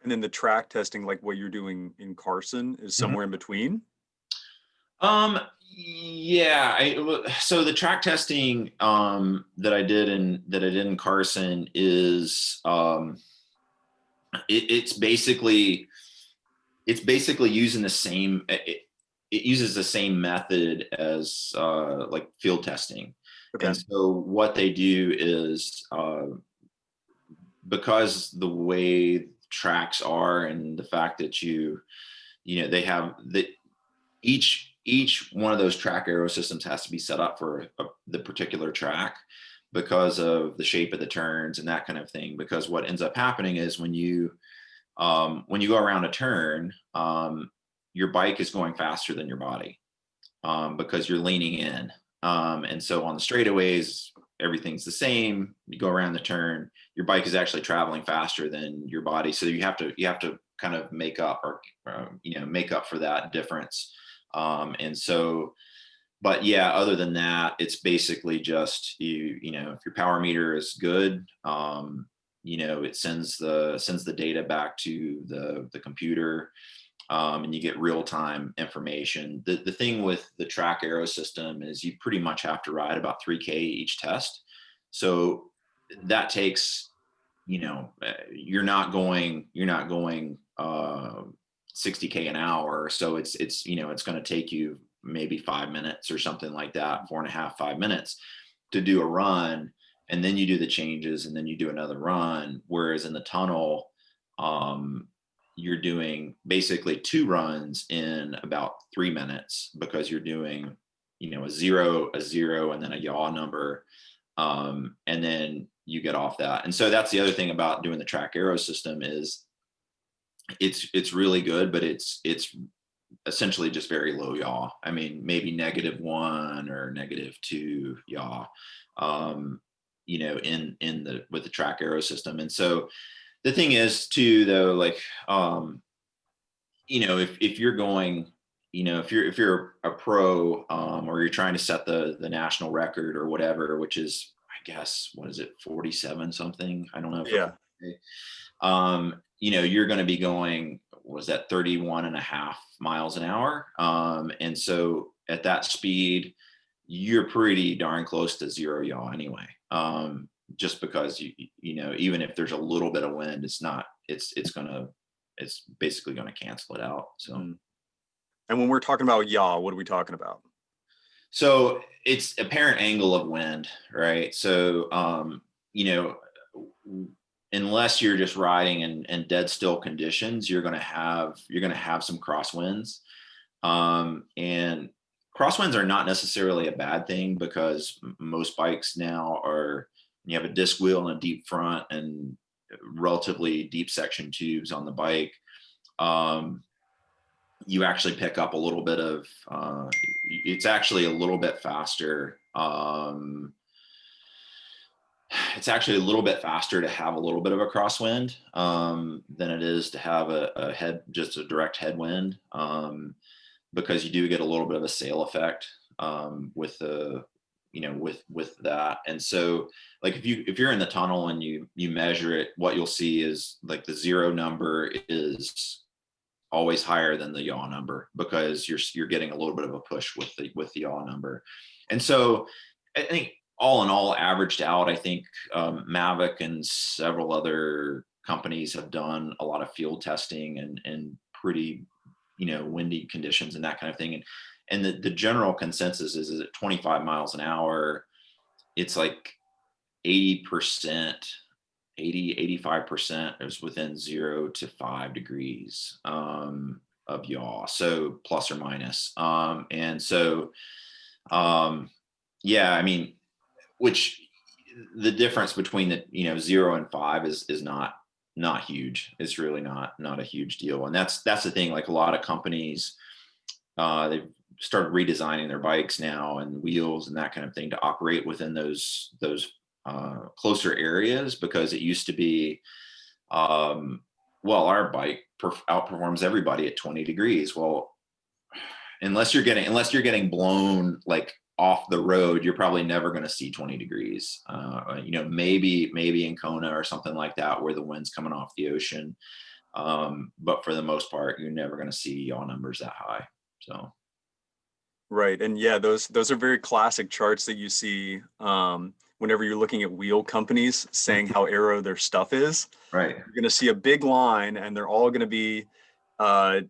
And then the track testing, like what you're doing in Carson, is somewhere in between? Yeah, so the track testing that I did in Carson is it's basically using the same, it uses the same method as like field testing. Okay. And so what they do is because the way tracks are and the fact that you know, they have that each one of those track aero systems has to be set up for the particular track because of the shape of the turns and that kind of thing. Because what ends up happening is when you go around a turn, your bike is going faster than your body because you're leaning in. And so on the straightaways, everything's the same. You go around the turn, your bike is actually traveling faster than your body. So you have to kind of make up for that difference. And so, but yeah, other than that, it's basically just you know, if your power meter is good, you know, it sends the data back to the computer, and you get real-time information. The thing with the track aero system is you pretty much have to ride about 3K each test. So that takes, you know, you're not going 60K an hour. So it's, you know, it's going to take you maybe 5 minutes or something like that, 4.5, 5 minutes to do a run. And then you do the changes and then you do another run. Whereas in the tunnel, you're doing basically 2 runs in about 3 minutes because you're doing, you know, a zero, and then a yaw number. And then you get off that. And so that's the other thing about doing the track aero system is it's really good, but it's essentially just very low yaw. I mean, maybe -1 or -2 yaw, you know, with the track aero system. And so the thing is too, though, like, you know, if you're going, you know, if you're a pro, or you're trying to set the national record or whatever, which is, I guess, what is it, 47 something? I don't know. Yeah. You know, you're going to be going was at 31.5 miles an hour. And so at that speed, you're pretty darn close to zero yaw anyway. Just because you know, even if there's a little bit of wind, it's basically gonna cancel it out. So. And when we're talking about yaw, what are we talking about? So it's apparent angle of wind, right? So, you know, unless you're just riding in dead still conditions, you're going to have some crosswinds. And crosswinds are not necessarily a bad thing, because most bikes now you have a disc wheel and a deep front and relatively deep section tubes on the bike. You actually pick up a little bit of, it's actually a little bit faster. It's actually a little bit faster to have a little bit of a crosswind than it is to have just a direct headwind, because you do get a little bit of a sail effect with that. And so, like, if you're in the tunnel and you measure it, what you'll see is like the zero number is always higher than the yaw number, because you're getting a little bit of a push with the yaw number. And so I think all in all, averaged out, I think Mavic and several other companies have done a lot of field testing and pretty, you know, windy conditions and that kind of thing. And the general consensus is at 25 miles an hour, it's like 80%, 85% is within 0 to 5 degrees of yaw, so plus or minus. And so, yeah, I mean, which the difference between the, you know, 0 and 5 is not huge. It's really not a huge deal. And that's the thing. Like, a lot of companies, they've started redesigning their bikes now and wheels and that kind of thing to operate within those closer areas, because it used to be, well, our bike outperforms everybody at 20 degrees. Well, unless you're getting blown like off the road, you're probably never going to see 20 degrees. You know, maybe in Kona or something like that, where the wind's coming off the ocean. But for the most part, you're never going to see yaw numbers that high. So. Right. And yeah, those are very classic charts that you see whenever you're looking at wheel companies saying how aero their stuff is. Right. You're going to see a big line, and they're all going to be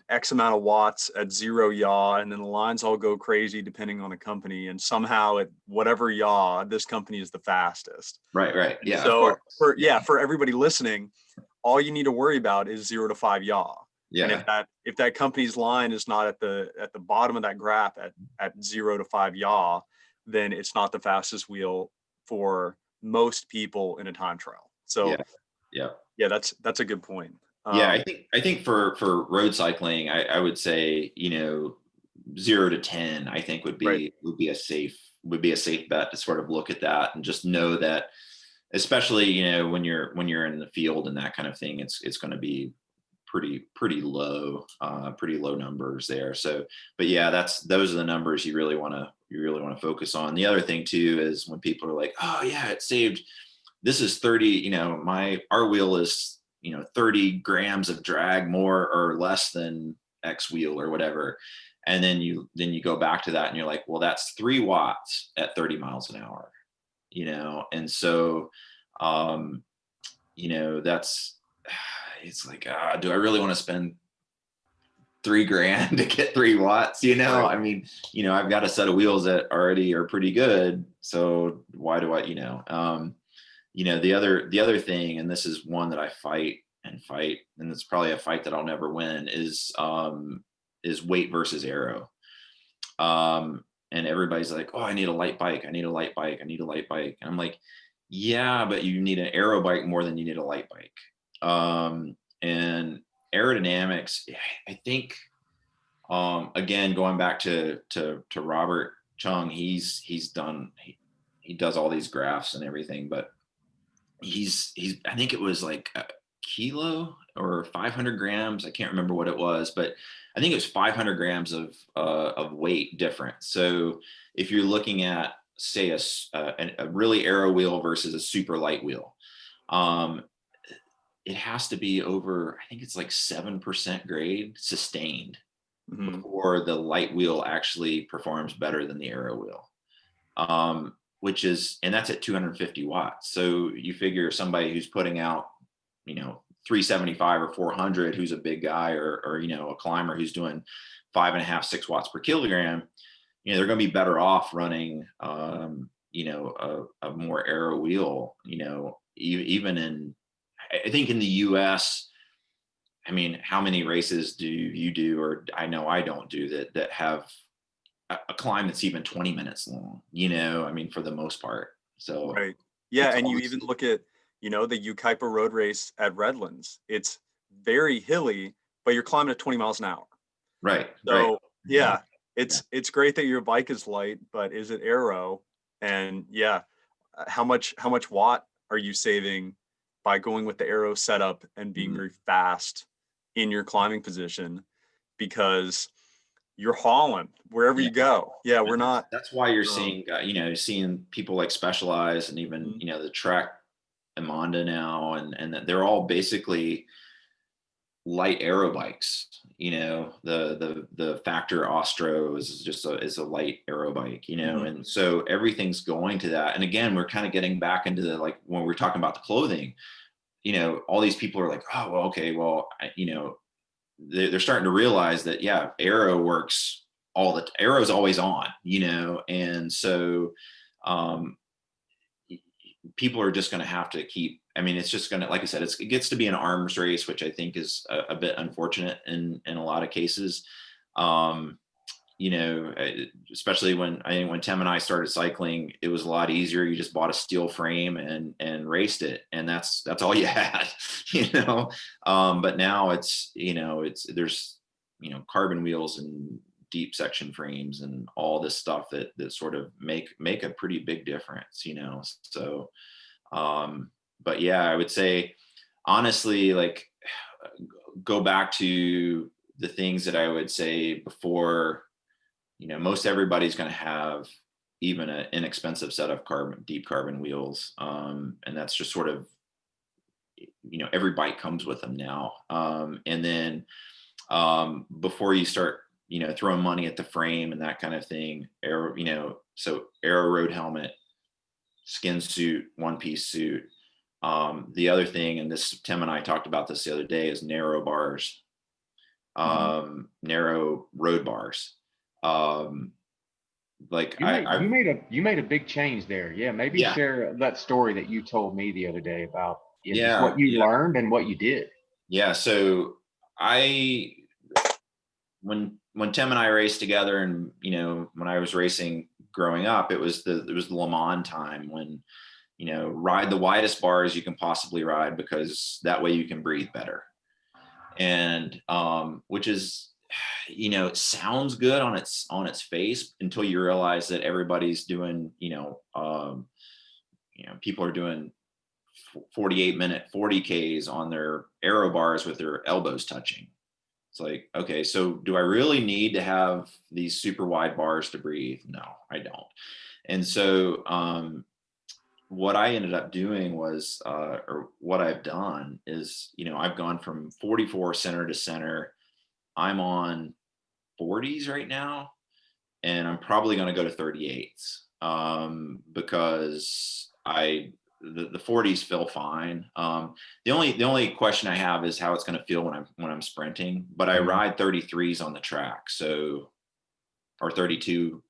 X amount of watts at 0 yaw, and then the lines all go crazy depending on the company. And somehow at whatever yaw, this company is the fastest. Right. Yeah. So for everybody listening, all you need to worry about is 0 to 5 yaw. Yeah. And if that company's line is not at the bottom of that graph at 0 to 5 yaw, then it's not the fastest wheel for most people in a time trial. So yeah, that's a good point. Yeah, I think for road cycling, I would say, you know, 0 to 10, I think would be a safe bet to sort of look at that and just know that, especially, you know, when you're in the field and that kind of thing, it's going to be pretty low numbers there. So, but yeah, those are the numbers you really want to focus on. The other thing too is when people are like, oh yeah, it saved, this is 30, you know, our wheel is, you know, 30 grams of drag more or less than X wheel or whatever. And then you go back to that and you're like, well, that's 3 watts at 30 miles an hour, you know? And so, you know, it's like, do I really want to spend $3,000 to get 3 watts? You know, I mean, you know, I've got a set of wheels that already are pretty good. So why do I, you know, the other thing, and this is one that I fight, and it's probably a fight that I'll never win, is weight versus aero. And everybody's like, oh, I need a light bike. I need a light bike. And I'm like, yeah, but you need an aero bike more than you need a light bike. And aerodynamics, I think, again, going back to Robert Chung, he does all these graphs and everything, but I think it was like a kilo or 500 grams. I can't remember what it was, but I think it was 500 grams of weight difference. So if you're looking at, say, a really aero wheel versus a super light wheel, it has to be over, I think it's like 7% grade sustained before the light wheel actually performs better than the aero wheel. Which is, and that's at 250 watts. So you figure somebody who's putting out, 375 or 400, who's a big guy, or a climber who's doing 5.5, 6 watts per kilogram, they're going to be better off running, a more aero wheel, even in, I think in the US, I mean, how many races do you do, or I know I don't do that have a climb that's even 20 minutes long, I mean, for the most part. So Right. Yeah. And you even look at, the Ukaipa road race at Redlands. It's very hilly, but you're climbing at 20 miles an hour. Right. So right. yeah, it's great that your bike is light, but is it aero? And yeah, how much watt are you saving by going with the aero setup and being very fast in your climbing position? Because you're hauling wherever you go. Yeah, we're not. That's why you're seeing, seeing people like Specialized and even, the Trek Amonda now, and that they're all basically light aero bikes. The Factor Ostro is just a light aero bike, and so everything's going to that. And again, we're kind of getting back into the, like, when we're talking about the clothing, all these people are like, oh, well, okay, well, they're starting to realize that, yeah, aero works aero is always on, and so people are just going to have to keep, I mean, it's just going to, like I said, it gets to be an arms race, which I think is a bit unfortunate in a lot of cases. Especially when Tim and I started cycling, it was a lot easier. You just bought a steel frame and raced it, and that's all you had, but now there's carbon wheels and deep section frames and all this stuff that sort of make a pretty big difference, so but yeah, I would say honestly, like, go back to the things that I would say before. Most everybody's going to have even an inexpensive set of deep carbon wheels. And that's just sort of, every bike comes with them now. And then before you start, throwing money at the frame and that kind of thing, so aero road helmet, skin suit, one-piece suit. The other thing, and Tim and I talked about this the other day, is narrow bars, narrow road bars. Like you made a big change there. Yeah, maybe share that story that you told me the other day about just what you learned and what you did. Yeah, so when Tim and I raced together, and when I was racing growing up, it was the Le Mans time, when ride the widest bars you can possibly ride, because that way you can breathe better. And which is, it sounds good on its face, until you realize that everybody's doing, people are doing 48-minute 40Ks on their aero bars with their elbows touching. It's like, okay, so do I really need to have these super wide bars to breathe? No, I don't. And so what I ended up doing was, or what I've done is, I've gone from 44 center to center. I'm on 40s right now, and I'm probably going to go to 38s, because the 40s feel fine. The only question I have is how it's going to feel when I'm sprinting, but I ride 33s on the track. So, or 32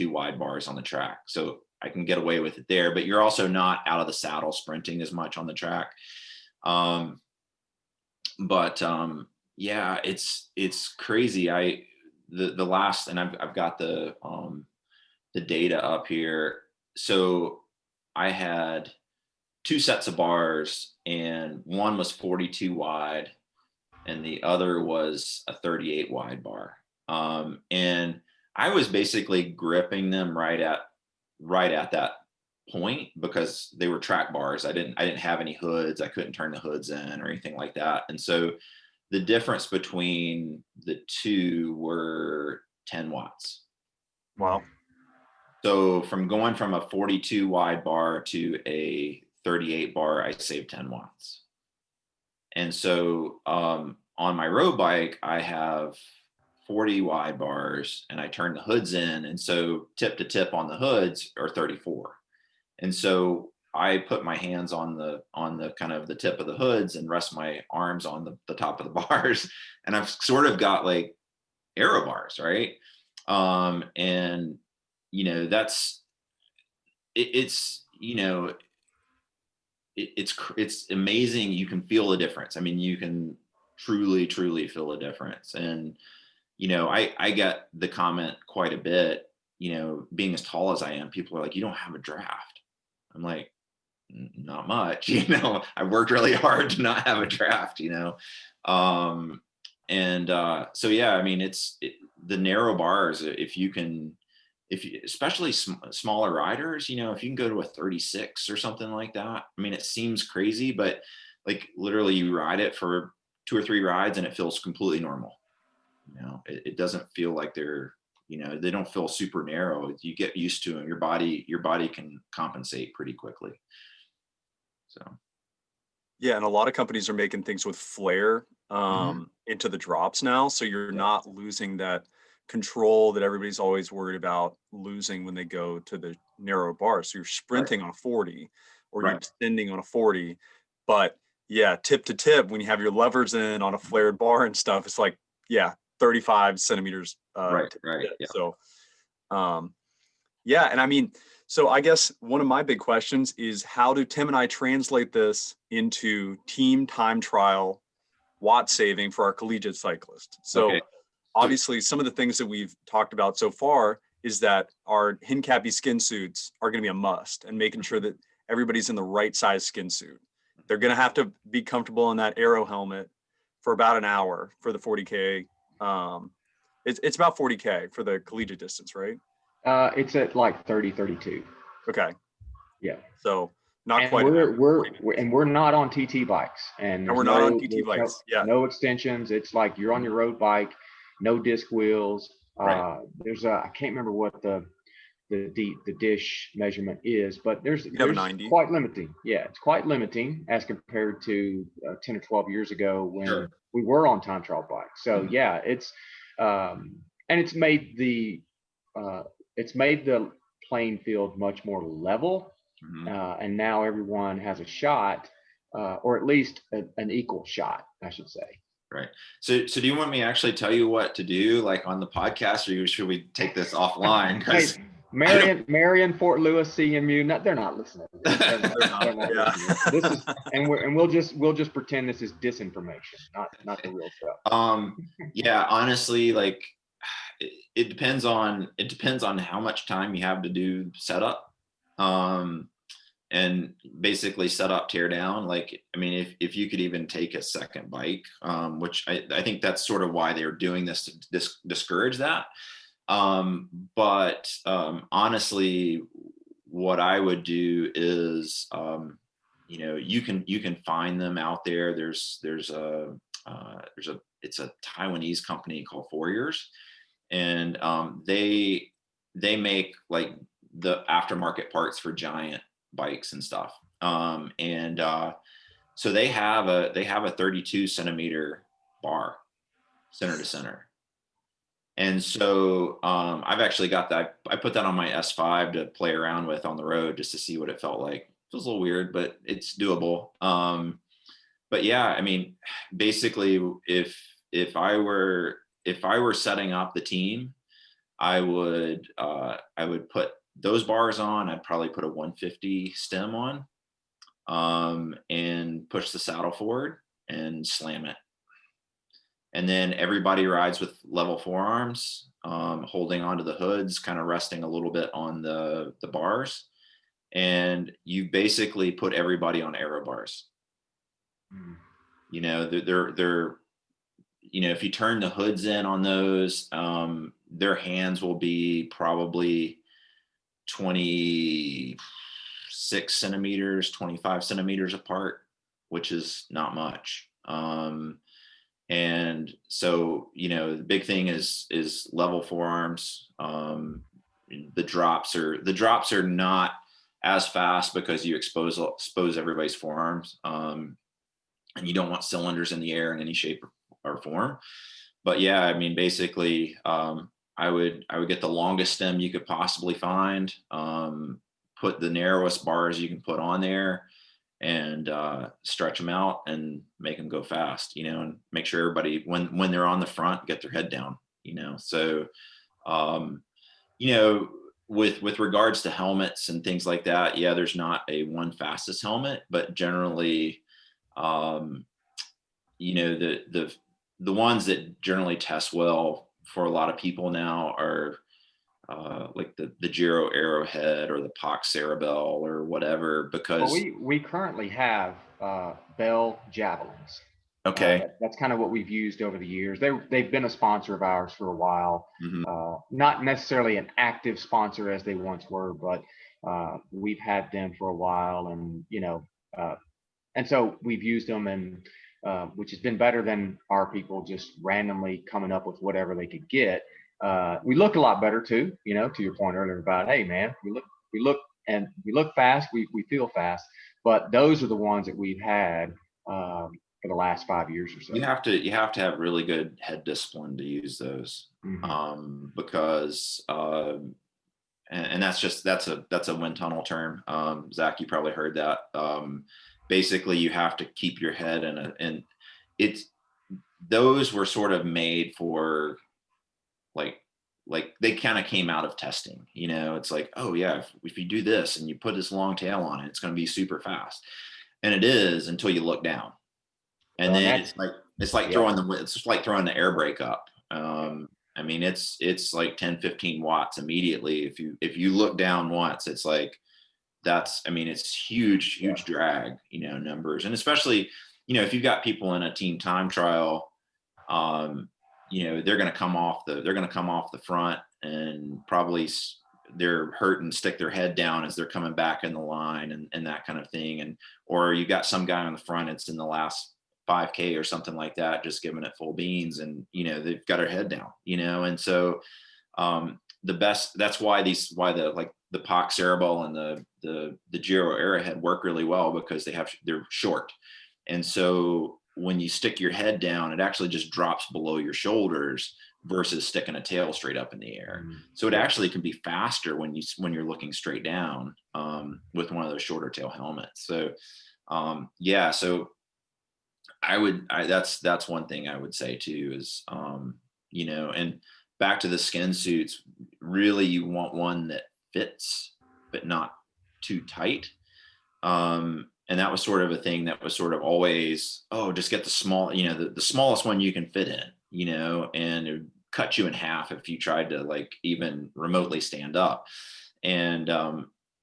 wide bars on the track. So I can get away with it there, but you're also not out of the saddle sprinting as much on the track. Yeah, it's crazy. The last, and I've got the data up here. So I had 2 sets of bars, and one was 42 wide and the other was a 38 wide bar. And I was basically gripping them right at that point, because they were track bars. I didn't have any hoods. I couldn't turn the hoods in or anything like that. And so the difference between the two were 10 watts. Wow. So going from a 42 wide bar to a 38 bar, I saved 10 watts. And so on my road bike, I have 40 wide bars, and I turn the hoods in. And so tip to tip on the hoods are 34. And so I put my hands on the kind of the tip of the hoods and rest my arms on the top of the bars. And I've sort of got like aero bars, right? And that's it's it's amazing. You can feel the difference. I mean, you can truly feel the difference. And I get the comment quite a bit, being as tall as I am, people are like, you don't have a draft. I'm like, not much, I worked really hard to not have a draft, so yeah, I mean, the narrow bars, especially smaller riders, if you can go to a 36 or something like that, I mean, it seems crazy, but like literally you ride it for 2 or 3 rides and it feels completely normal. It doesn't feel like they don't feel super narrow. You get used to them. Your body can compensate pretty quickly. So. Yeah. And a lot of companies are making things with flare into the drops now. So you're not losing that control that everybody's always worried about losing when they go to the narrow bar. So you're sprinting on a 40 or you're descending on a 40, but yeah, tip to tip, when you have your levers in on a flared bar and stuff, it's like, 35 centimeters. Right. Yeah. So, and I mean, so I guess one of my big questions is, how do Tim and I translate this into team time trial watt saving for our collegiate cyclists? So obviously some of the things that we've talked about so far is that our Hincappy skin suits are going to be a must, and making sure that everybody's in the right size skin suit. They're going to have to be comfortable in that Aero helmet for about an hour for the 40K. It's about 40K for the collegiate distance, right? It's at like 30, 32. Okay. Yeah. So not and quite. We're not on TT bikes, and we're not on TT bikes. No extensions. It's like you're on your road bike, no disc wheels. There's I can't remember what the dish measurement is, but there's quite limiting. Yeah, it's quite limiting as compared to 10 or 12 years ago when we were on time trial bikes. So yeah, it's and it's made the playing field much more level, and now everyone has a shot, or at least an equal shot, I should say. Right. So do you want me to actually tell you what to do, like on the podcast, or should we take this offline? Hey, Marion, Fort Lewis, CMU, they're not listening. They're not listening. This is, and we'll just pretend this is disinformation, not the real stuff. Yeah, honestly, like it depends on how much time you have to do setup, and basically set up, tear down. Like, I mean, if you could even take a second bike, which I think that's sort of why they're doing this, to discourage that. But honestly, what I would do is, you can find them out there. It's a Taiwanese company called 4 Years, and they make like the aftermarket parts for giant bikes and stuff. So they have a 32 centimeter bar, center to center. And so I've actually got that. I put that on my S5 to play around with on the road just to see what it felt like. It feels a little weird, but it's doable. But yeah, I mean, basically, if I were setting up the team, I would put those bars on. I'd probably put a 150 stem on, and push the saddle forward and slam it. And then everybody rides with level forearms, holding onto the hoods, kind of resting a little bit on the bars. And you basically put everybody on aero bars. They're if you turn the hoods in on those, their hands will be probably 26 centimeters, 25 centimeters apart, which is not much. And so, the big thing is level forearms. The drops are not as fast because you expose everybody's forearms. and you don't want cylinders in the air in any shape or form. But yeah, I mean, basically, I would get the longest stem you could possibly find, put the narrowest bars you can put on there, and stretch them out and make them go fast, and make sure everybody, when they're on the front, get their head down, So, um, you know, with regards to helmets and things like that, yeah, there's not a one fastest helmet, but generally, um, the ones that generally test well for a lot of people now are like the Giro Arrowhead or the Pox Cerebel or whatever, Well, because we currently have Bell Javelins. okay. That's kind of what we've used over the years. They've been a sponsor of ours for a while. Mhm. Not necessarily an active sponsor as they once were, but we've had them for a while, and so we've used them, and which has been better than our people just randomly coming up with whatever they could get. We look a lot better too, to your point earlier about, hey man, we look fast, we feel fast, but those are the ones that we've had for the last 5 years or so. You have to have really good head discipline to use those, because and that's a wind tunnel term. Zach, you probably heard that. Basically, you have to keep your head and it's those were sort of made for like they kind of came out of testing. It's like, oh yeah, if you do this and you put this long tail on it, it's going to be super fast, and it is until you look down. And Well, then that's it's like yeah. it's just like throwing the air brake up. I mean, it's like 10, 15 watts immediately. If you look down once, it's like it's huge drag, numbers. And especially, if you've got people in a team time trial, they're going to come off the front, and probably they're hurt and stick their head down as they're coming back in the line, and that kind of thing. And or you got some guy on the front, it's in the last 5K or something like that, just giving it full beans, and they've got their head down, and so that's why the Pox Cerebel and the Giro Arrowhead work really well, because they're short, and so when you stick your head down, it actually just drops below your shoulders versus sticking a tail straight up in the air. So it actually can be faster when you're looking straight down, with one of those shorter tail helmets. So so that's one thing I would say too is, and back to the skin suits, really you want one that fits, but not too tight. And that was sort of a thing that was sort of always, oh, just get the small, the smallest one you can fit in, and it would cut you in half if you tried to like even remotely stand up. And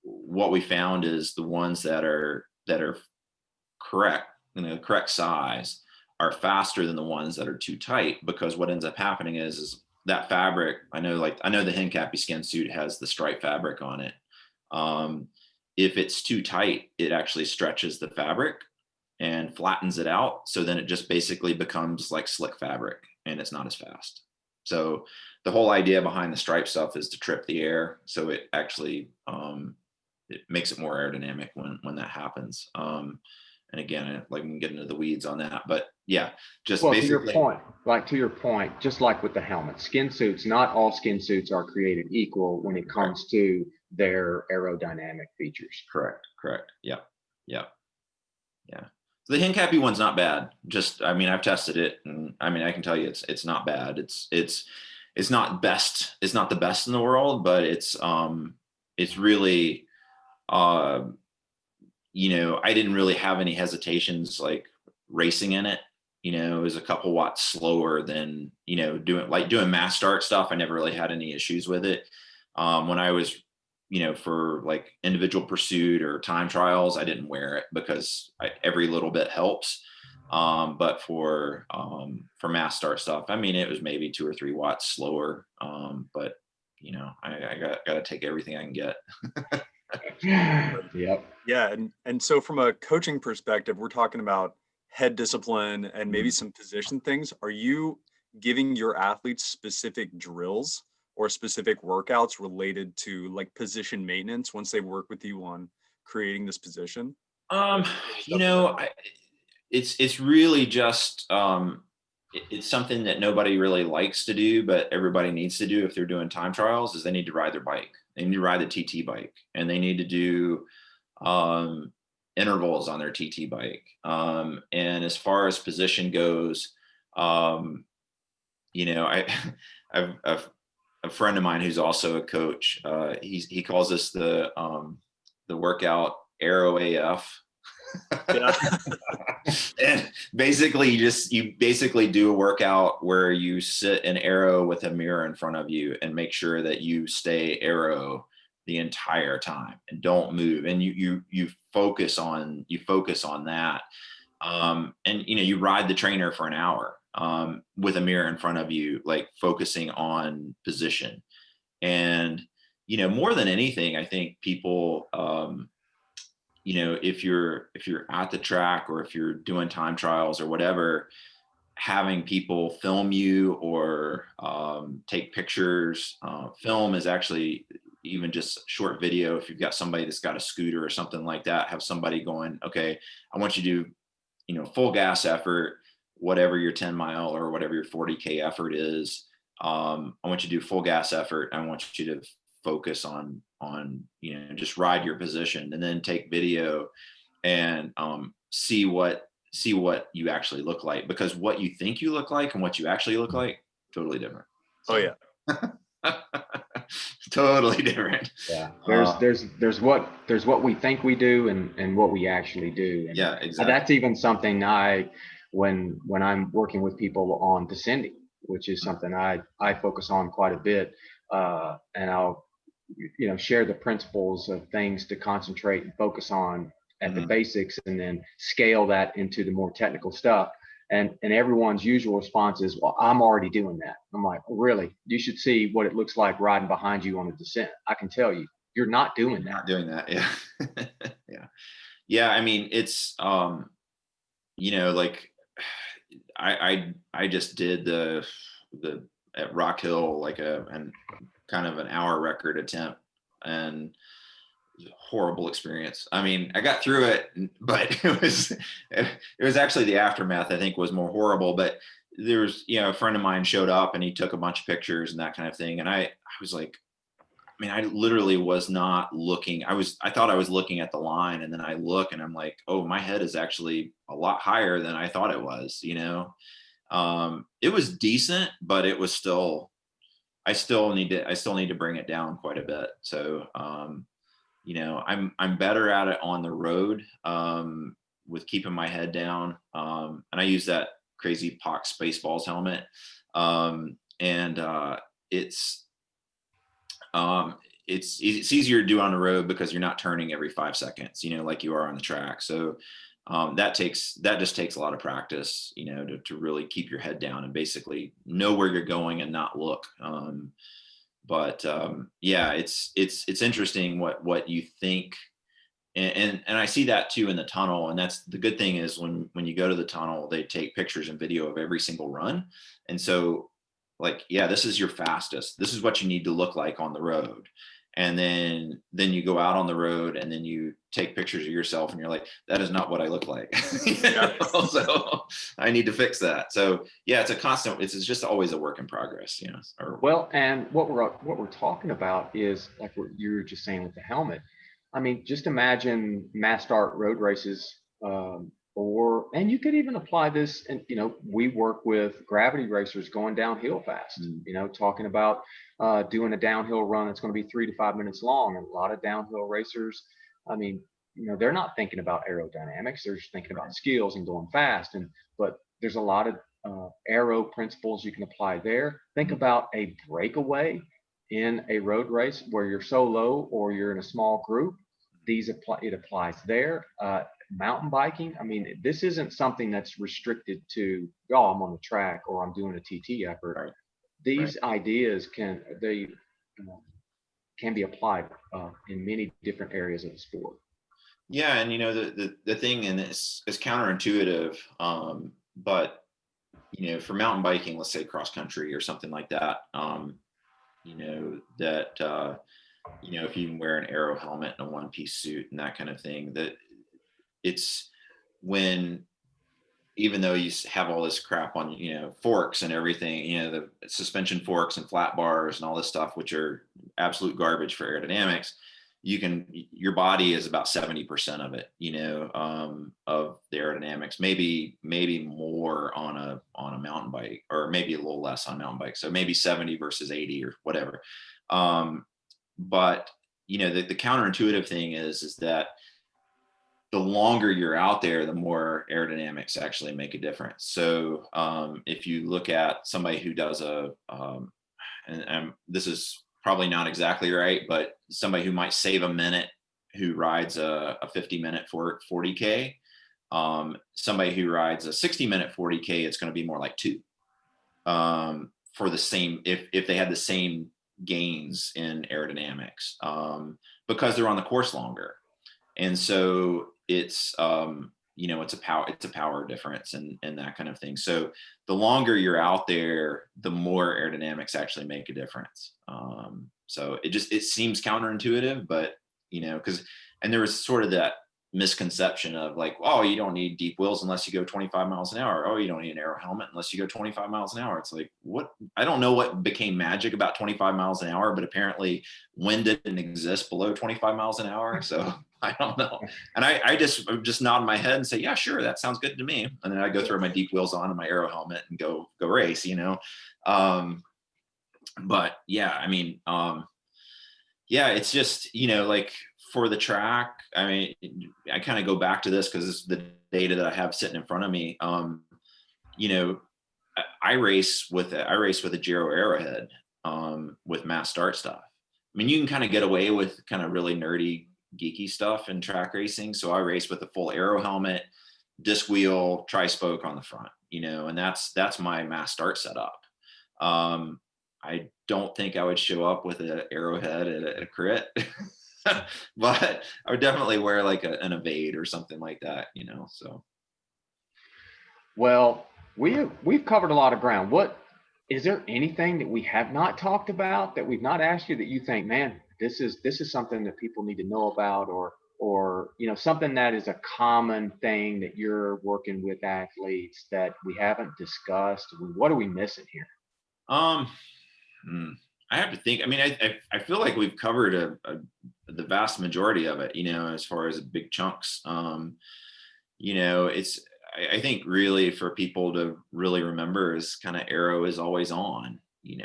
what we found is the ones that are correct, correct size, are faster than the ones that are too tight, because what ends up happening is that fabric, I know the Hencappy skin suit has the stripe fabric on it. If it's too tight, it actually stretches the fabric and flattens it out. So then it just basically becomes like slick fabric, and it's not as fast. So the whole idea behind the stripe stuff is to trip the air. So it actually, it makes it more aerodynamic when that happens. And again, like we can get into the weeds on that, but yeah, just basically. To your point, just like with the helmet, skin suits, not all skin suits are created equal when it comes to their aerodynamic features. Correct. Yeah. So the Hencappy one's not bad. I've tested it, and I can tell you it's not bad. It's not best. It's not the best in the world, but it's really, I didn't really have any hesitations like racing in it. It was a couple watts slower than, doing mass start stuff. I never really had any issues with it. When I was, for like individual pursuit or time trials, I didn't wear it because every little bit helps. But for mass start stuff, it was maybe 2 or 3 watts slower. But I got to take everything I can get. Yep. Yeah. And so from a coaching perspective, we're talking about head discipline and maybe some position things. Are you giving your athletes specific drills or specific workouts related to like position maintenance once they work with you on creating this position? it's really just it's something that nobody really likes to do, but everybody needs to do if they're doing time trials. Is they need to ride their bike. They need to ride the TT bike, and they need to do intervals on their TT bike. And as far as position goes, you know, I've a friend of mine who's also a coach. He calls this the workout Aero AF. Yeah. And basically you basically do a workout where you sit in aero with a mirror in front of you and make sure that you stay aero the entire time and don't move, and you focus on that. And you know, you ride the trainer for an hour with a mirror in front of you, like focusing on position. And you know, more than anything, I think people you know, if you're at the track or if you're doing time trials or whatever, having people film you or take pictures. Film is actually even just short video. If you've got somebody that's got a scooter or something like that, have somebody going, okay, I want you to do, you know, full gas effort, whatever your 10-mile or whatever your 40K effort is. I want you to do full gas effort. I want you to focus on you know, just ride your position, and then take video and see what you actually look like, because what you think you look like and what you actually look like, totally different. Oh yeah. Totally different. Yeah. There's what we think we do and what we actually do. And yeah, exactly. That's even something when I'm working with people on descending, which is something I focus on quite a bit. And I'll, you know, share the principles of things to concentrate and focus on at the basics, and then scale that into the more technical stuff. And everyone's usual response is, well, I'm already doing that. I'm like, oh, really? You should see what it looks like riding behind you on a descent. I can tell you, you're not doing that. Not doing that. Yeah. Yeah. I mean, it's, you know, like I just did the at Rock Hill, like and kind of an hour record attempt, and horrible experience. I mean, I got through it, but it was actually the aftermath, I think, was more horrible. But there was, you know, a friend of mine showed up and he took a bunch of pictures and that kind of thing. And I was like, I mean, I literally was not looking. I thought I was looking at the line, and then I look and I'm like, oh, my head is actually a lot higher than I thought it was, you know. It was decent, but it was still, I still need to bring it down quite a bit. So, you know, I'm better at it on the road, with keeping my head down. And I use that crazy Pox Spaceballs helmet. It's easier to do on the road because you're not turning every 5 seconds, you know, like you are on the track. So that just takes a lot of practice, you know, to really keep your head down and basically know where you're going and not look. But yeah, it's interesting what you think. And I see that too in the tunnel. And that's the good thing is when you go to the tunnel, they take pictures and video of every single run. And so, like, yeah, this is your fastest. This is what you need to look like on the road. And then you go out on the road and then you take pictures of yourself and you're like, that is not what I look like. So I need to fix that. So yeah, it's a constant, it's just always a work in progress, you know. Well, and what we're talking about is like what you were just saying with the helmet. I mean, just imagine mass start road races, and you could even apply this. And you know, we work with gravity racers going downhill fast. You know, talking about doing a downhill run that's going to be 3 to 5 minutes long. And a lot of downhill racers, I mean, you know, they're not thinking about aerodynamics; they're just thinking about skills and going fast. But there's a lot of aero principles you can apply there. Think about a breakaway in a road race where you're solo or you're in a small group. It applies there. Mountain biking, I mean, this isn't something that's restricted to, oh, I'm on the track or I'm doing a TT effort. Right. These ideas can be applied in many different areas of the sport. Yeah, and you know, the thing, and it's counterintuitive, but you know, for mountain biking, let's say cross country or something like that, you know, that you know, if you can wear an aero helmet and a one-piece suit and that kind of thing, that it's when even though you have all this crap on, forks and everything, the suspension forks and flat bars and all this stuff, which are absolute garbage for aerodynamics, your body is about 70% of it, of the aerodynamics, maybe more on a mountain bike, or maybe a little less on a mountain bike. So maybe 70 versus 80 or whatever. But the counterintuitive thing is that the longer you're out there, the more aerodynamics actually make a difference. So if you look at somebody who does and this is probably not exactly right, but somebody who might save a minute, who rides a 50-minute 40K, somebody who rides a 60-minute 40K, it's going to be more like 2 for the same, if they had the same gains in aerodynamics, because they're on the course longer. And so it's it's a power difference and that kind of thing. So the longer you're out there, the more aerodynamics actually make a difference. So it seems counterintuitive, but and there was sort of that misconception of like, oh, you don't need deep wheels unless you go 25 miles an hour. Oh, you don't need an aero helmet unless you go 25 miles an hour. It's like, what? I don't know what became magic about 25 miles an hour, but apparently wind didn't exist below 25 miles an hour. So I don't know. And I just nod my head and say, yeah, sure, that sounds good to me. And then I go throw my deep wheels on and my aero helmet and go race, but yeah, I mean, yeah, it's just, like for the track, I mean, I kind of go back to this because it's the data that I have sitting in front of me. I race with a Giro Arrowhead with mass start stuff. I mean, you can kind of get away with kind of really nerdy, geeky stuff in track racing. So I race with a full aero helmet, disc wheel, tri-spoke on the front, and that's my mass start setup. I don't think I would show up with an Arrowhead at a crit, but I would definitely wear like an Evade or something like that, so. Well, we've covered a lot of ground. What is there anything that we have not talked about, that we've not asked you, that you think, man, this is something that people need to know about, or something that is a common thing that you're working with athletes that we haven't discussed? What are we missing here? I have to think. I mean, I feel like we've covered the vast majority of it, as far as big chunks. It's, I think really for people to really remember is kind of aero is always on.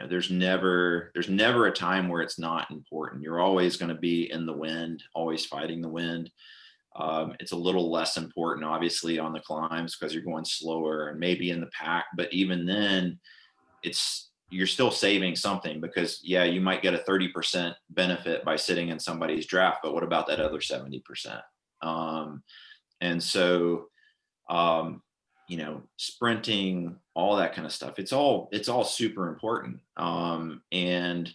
There's never a time where it's not important. You're always going to be in the wind, always fighting the wind. It's a little less important, obviously, on the climbs because you're going slower and maybe in the pack. But even then, you're still saving something, because yeah, you might get a 30% benefit by sitting in somebody's draft, but what about that other 70%? And so, sprinting, all that kind of stuff, it's all super important. And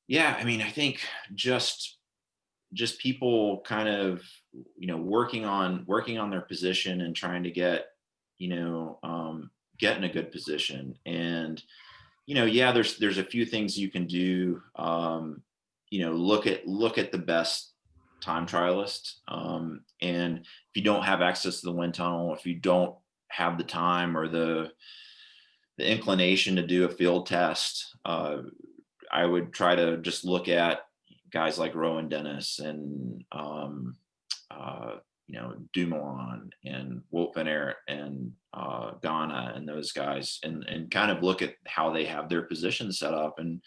yeah, I mean, I think just people kind of, working on their position and trying to get in a good position. And yeah, there's a few things you can do. Look at the best time trialist. And if you don't have access to the wind tunnel, if you don't have the time or the inclination to do a field test, I would try to just look at guys like Rowan Dennis and Dumoulin and Wout van Aert and Ghana and those guys, and kind of look at how they have their position set up and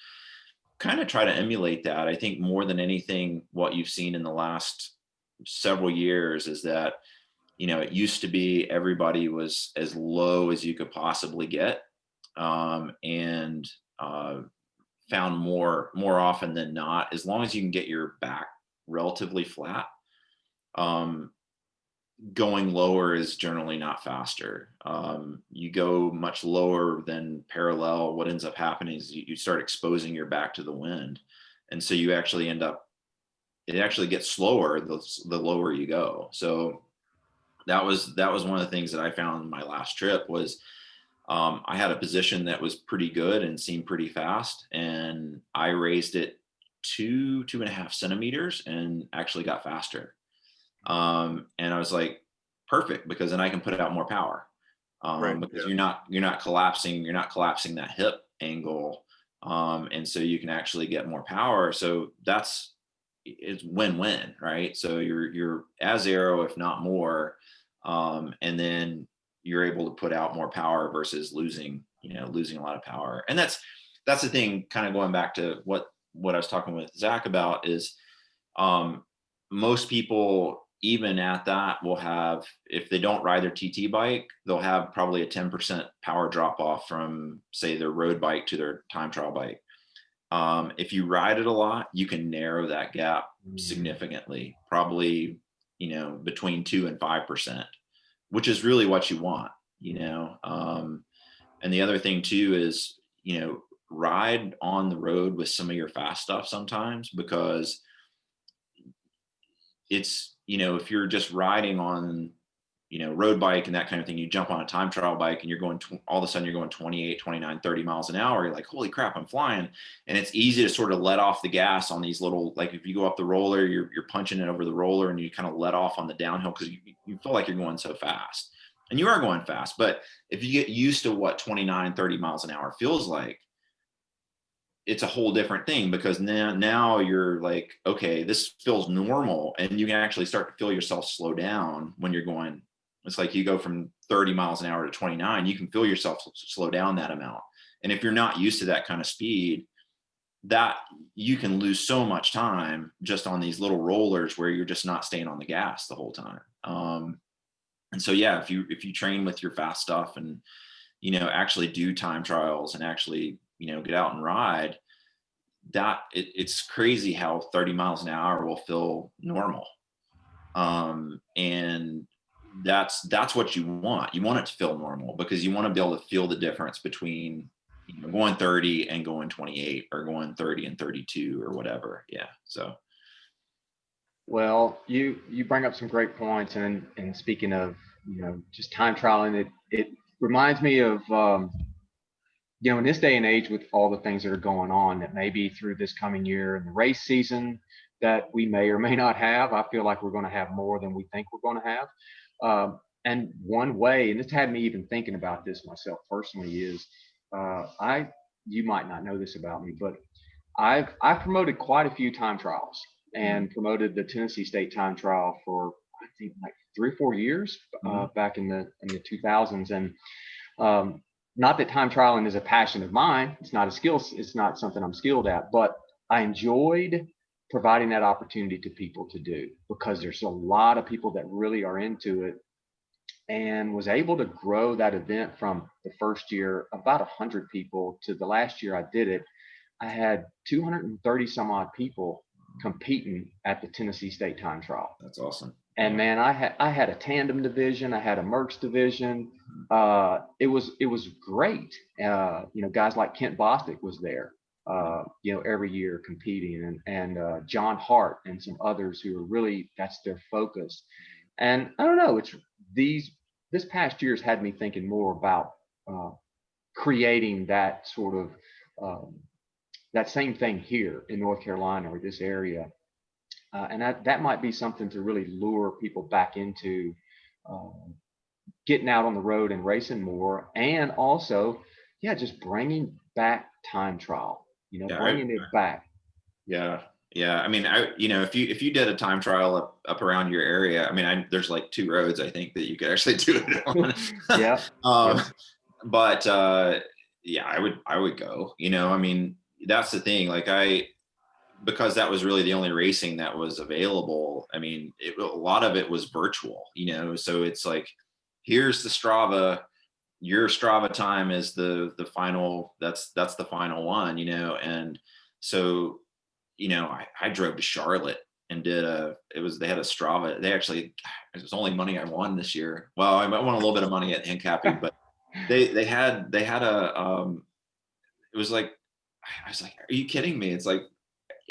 kind of try to emulate that. I think more than anything, what you've seen in the last several years is that, it used to be everybody was as low as you could possibly get, and found more often than not, as long as you can get your back relatively flat, going lower is generally not faster. You go much lower than parallel, what ends up happening is you start exposing your back to the wind. And so you actually it actually gets slower the lower you go. So that was one of the things that I found in my last trip was, I had a position that was pretty good and seemed pretty fast, and I raised it 2.5 centimeters and actually got faster. And I was like, perfect, because then I can put out more power. Right. because Yeah. you're not collapsing that hip angle. And so you can actually get more power. So it's win-win, right? So you're as aero, if not more. And then you're able to put out more power versus losing a lot of power. And that's the thing, kind of going back to what I was talking with Zach about is, most people, even at that, will have, if they don't ride their TT bike, they'll have probably a 10% power drop off from, say, their road bike to their time trial bike. If you ride it a lot, you can narrow that gap significantly, probably, between 2 and 5%, which is really what you want. And the other thing too is, ride on the road with some of your fast stuff sometimes, because it's, if you're just riding on, road bike and that kind of thing, you jump on a time trial bike and you're going all of a sudden you're going 28, 29, 30 miles an hour. You're like, holy crap, I'm flying. And it's easy to sort of let off the gas on these little, like if you go up the roller, you're punching it over the roller and you kind of let off on the downhill because you feel like you're going so fast, and you are going fast. But if you get used to what 29, 30 miles an hour feels like, it's a whole different thing, because now you're like, okay, this feels normal. And you can actually start to feel yourself slow down when you're going. It's like you go from 30 miles an hour to 29, you can feel yourself slow down that amount. And if you're not used to that kind of speed, that you can lose so much time just on these little rollers where you're just not staying on the gas the whole time. And so, yeah, if you train with your fast stuff and, actually do time trials and actually, get out and ride, it's crazy how 30 miles an hour will feel normal. And that's what you want. You want it to feel normal, because you want to be able to feel the difference between, going 30 and going 28, or going 30 and 32 or whatever. Yeah. So. Well, you bring up some great points, and speaking of, just time trialing, it reminds me of, in this day and age, with all the things that are going on, that maybe through this coming year and the race season that we may or may not have, I feel like we're going to have more than we think we're going to have. And one way, and this had me even thinking about this myself personally, is you might not know this about me, but I've promoted quite a few time trials, and promoted the Tennessee State time trial for, I think, like 3 or 4 years, back in the 2000s. And not that time trialing is a passion of mine. It's not something I'm skilled at, but I enjoyed providing that opportunity to people to do, because there's a lot of people that really are into it, and was able to grow that event from the first year about 100 people to the last year I did it, I had 230 some odd people competing at the Tennessee State time trial. That's awesome. And man, I had a tandem division, I had a Mercs division. It was great. Guys like Kent Bostic was there, every year competing, and John Hart and some others who are really, that's their focus. And I don't know, this past year's had me thinking more about creating that sort of that same thing here in North Carolina, or this area. And that might be something to really lure people back into getting out on the road and racing more. And also, just bringing back time trial, bringing it back. Yeah. Yeah. I mean, if you did a time trial up around your area, I mean, there's like 2 roads, I think, that you could actually do it on. Yeah. But yeah, I would go, I mean, that's the thing. Like because that was really the only racing that was available. I mean, a lot of it was virtual, so it's like, here's the Strava, your Strava time is the final, that's the final one, and so, I drove to Charlotte and they had a Strava. It was only money I won this year. Well, I won a little bit of money at Handcapping, but they had it was like, I was like, are you kidding me? It's like,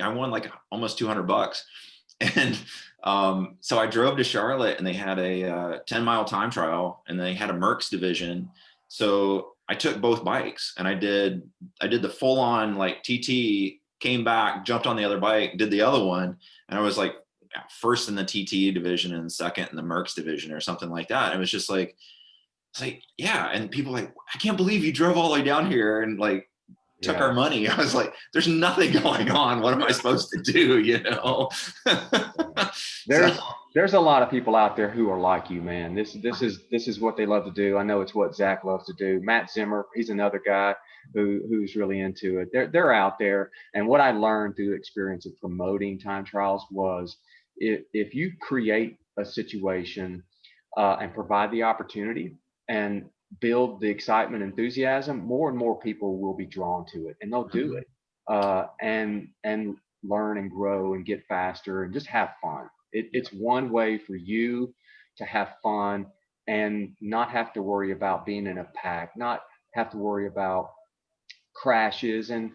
I won like almost $200. And so I drove to Charlotte, and they had a 10-mile time trial, and they had a Mercs division. So I took both bikes, and I did the full on like TT, came back, jumped on the other bike, did the other one. And I was like first in the TT division and second in the Mercs division or something like that. And it was just like, it's like, yeah. And people like, I can't believe you drove all the way down here and like took our money. I was like, there's nothing going on. What am I supposed to do? You know? There's So, there's a lot of people out there who are like you, man. This is what they love to do. I know it's what Zach loves to do. Matt Zimmer, he's another guy who's really into it. They're out there. And what I learned through the experience of promoting time trials was if you create a situation and provide the opportunity and build the excitement, enthusiasm, more and more people will be drawn to it, and they'll do it and learn and grow and get faster and just have fun. It's one way for you to have fun and not have to worry about being in a pack, not have to worry about crashes, and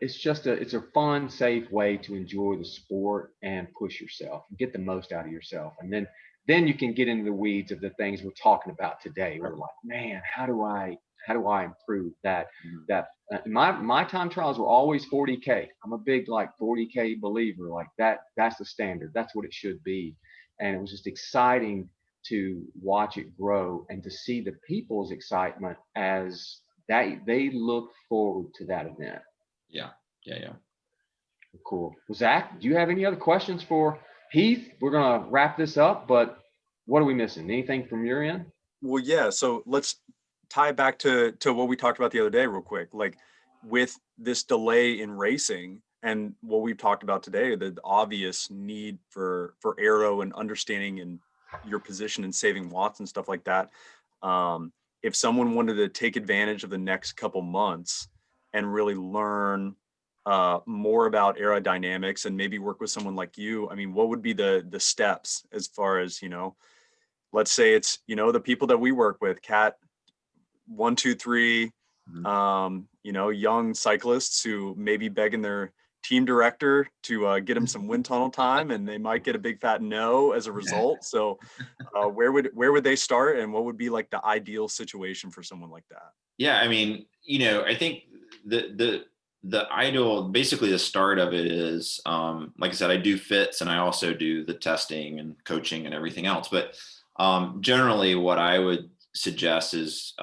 it's a fun, safe way to enjoy the sport and push yourself and get the most out of yourself. And then you can get into the weeds of the things we're talking about today. We're like, man, how do I improve that? My time trials were always 40K. I'm a big like 40K believer. Like that's the standard. That's what it should be. And it was just exciting to watch it grow and to see the people's excitement as they look forward to that event. yeah. Cool. Well, Zach, do you have any other questions for Heath? We're gonna wrap this up, but what are we missing? Anything from your end? Well, yeah. So let's tie back to what we talked about the other day real quick. Like with this delay in racing and what we've talked about today, the obvious need for aero and understanding and your position and saving watts and stuff like that. If someone wanted to take advantage of the next couple months and really learn more about aerodynamics and maybe work with someone like you, I mean, what would be the steps as far as, let's say it's, the people that we work with, Cat 1, 2, 3, young cyclists who may be begging their team director to get them some wind tunnel time, and they might get a big fat no as a result. So where would they start, and what would be like the ideal situation for someone like that? Yeah. I mean, I think the ideal, basically the start of it is, like I said, I do fits and I also do the testing and coaching and everything else. But generally what I would suggest is,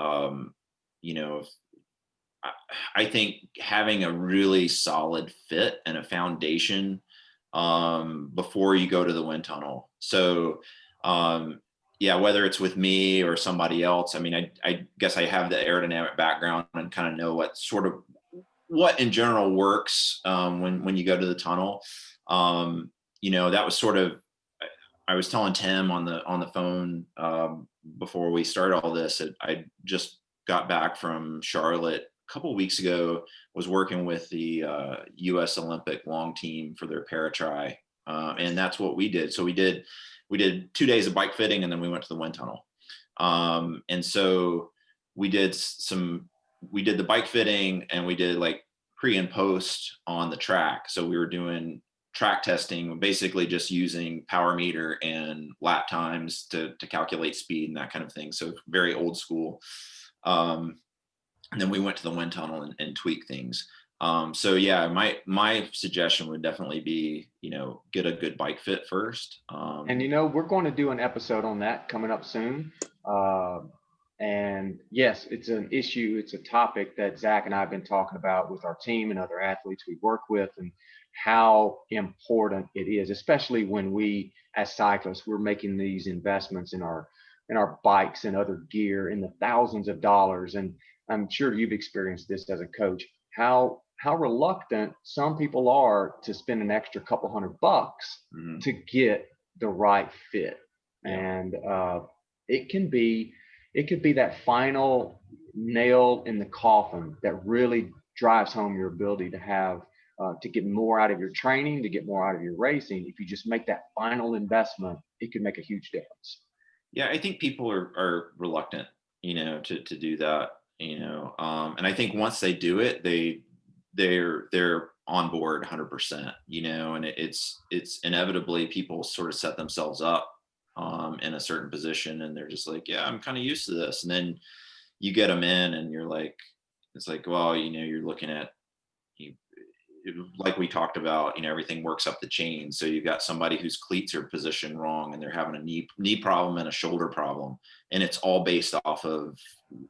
I think having a really solid fit and a foundation before you go to the wind tunnel. So, whether it's with me or somebody else, I mean, I guess I have the aerodynamic background and kind of know what in general works when you go to the tunnel. That was sort of, I was telling Tim on the phone before we started all this, I just got back from Charlotte a couple of weeks ago, was working with the U.S. Olympic long team for their paratri. And that's what we did. So we did 2 days of bike fitting, and then we went to the wind tunnel. And so we did the bike fitting, and we did like pre and post on the track. So we were doing track testing, basically just using power meter and lap times to calculate speed and that kind of thing. So very old school. And then we went to the wind tunnel and tweak things. So yeah, my suggestion would definitely be, get a good bike fit first. And we're going to do an episode on that coming up soon. And yes, it's an issue. It's a topic that Zach and I have been talking about with our team and other athletes we work with, and how important it is, especially when we, as cyclists, we're making these investments in our bikes and other gear in the thousands of dollars. And I'm sure you've experienced this as a coach, how reluctant some people are to spend an extra couple $100 to get the right fit. And it could be that final nail in the coffin that really drives home your ability to have to get more out of your training, to get more out of your racing. If you just make that final investment, it could make a huge difference. Yeah, I think people are reluctant, to do that, and I think once they do it, they're on board 100%, and it's inevitably people sort of set themselves up in a certain position, and they're just like, yeah, I'm kind of used to this. And then you get them in and you're like, it's like, well, you're looking at like we talked about, everything works up the chain. So you've got somebody whose cleats are positioned wrong and they're having a knee problem and a shoulder problem. And it's all based off of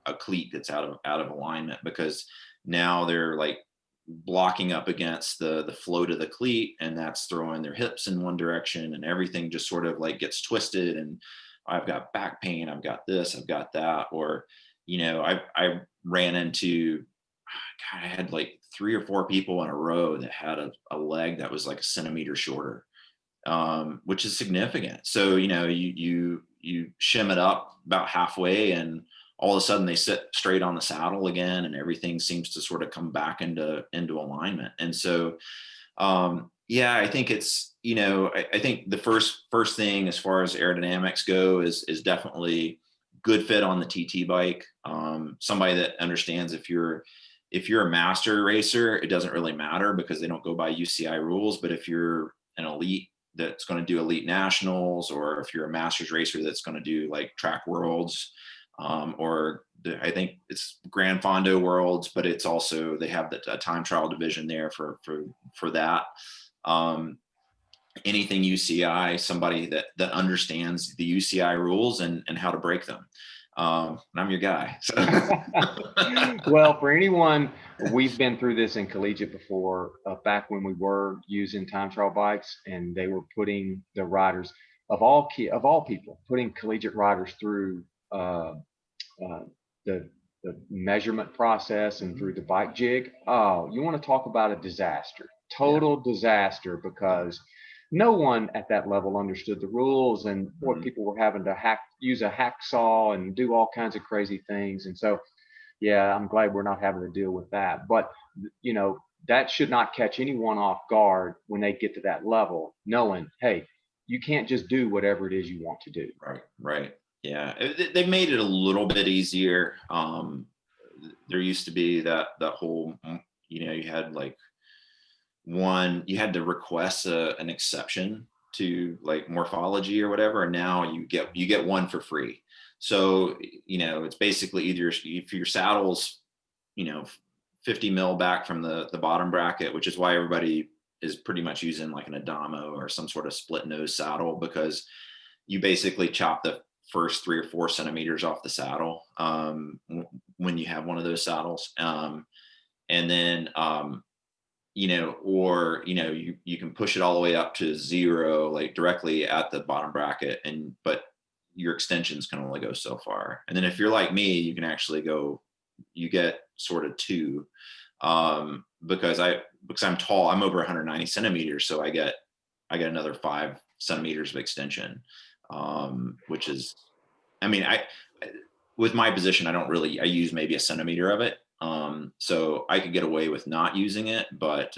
a cleat that's out of alignment, because now they're like blocking up against the float of the cleat, and that's throwing their hips in one direction, and everything just sort of like gets twisted. And I've got back pain, I've got this, I've got that. Or, I ran into, God, I had like 3 or 4 people in a row that had a leg that was like a centimeter shorter, which is significant. So, you shim it up about halfway, and all of a sudden they sit straight on the saddle again, and everything seems to sort of come back into alignment. And so, yeah, I think it's, I think the first thing as far as aerodynamics go is definitely good fit on the TT bike. Somebody that understands if you're a master racer, it doesn't really matter because they don't go by UCI rules. But if you're an elite that's going to do elite nationals, or if you're a masters racer that's going to do like track worlds, I think it's Grand Fondo worlds, but it's also, they have a time trial division there for that. Anything UCI, somebody that understands the UCI rules and how to break them. And I'm your guy. So. Well, for anyone, we've been through this in collegiate before, back when we were using time trial bikes, and they were putting the riders of all people, putting collegiate riders through the measurement process and through the bike jig. Oh, you want to talk about a disaster, total disaster, because no one at that level understood the rules, and what people were having to use a hacksaw and do all kinds of crazy things. And so, yeah, I'm glad we're not having to deal with that. But, that should not catch anyone off guard when they get to that level, knowing, hey, you can't just do whatever it is you want to do. Right. Yeah. They've made it a little bit easier. There used to be that whole, you had like you had to request an exception to like morphology or whatever, and now you get one for free. So it's basically either if your saddle's 50 mil back from the bottom bracket, which is why everybody is pretty much using like an Adamo or some sort of split nose saddle, because you basically chop the first 3 or 4 centimeters off the saddle when you have one of those saddles, and then you can push it all the way up to 0, like directly at the bottom bracket, but your extensions can only go so far. And then if you're like me, you can actually you get sort of 2, because I'm tall, I'm over 190 centimeters. So I get another 5 centimeters of extension, which is, with my position, I use maybe a centimeter of it. So I could get away with not using it, but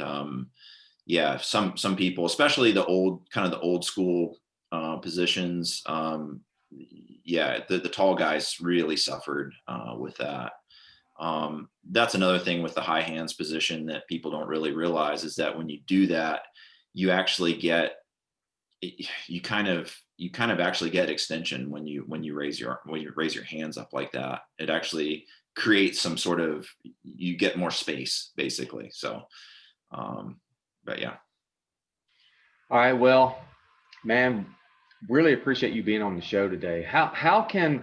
yeah, some people, especially the old school positions, yeah, the tall guys really suffered with that. That's another thing with the high hands position that people don't really realize, is that when you do that, you actually get, you kind of actually get extension when you raise your hands up like that. It actually creates some sort of, you get more space basically. So, but yeah. All right. Well, man, really appreciate you being on the show today. How can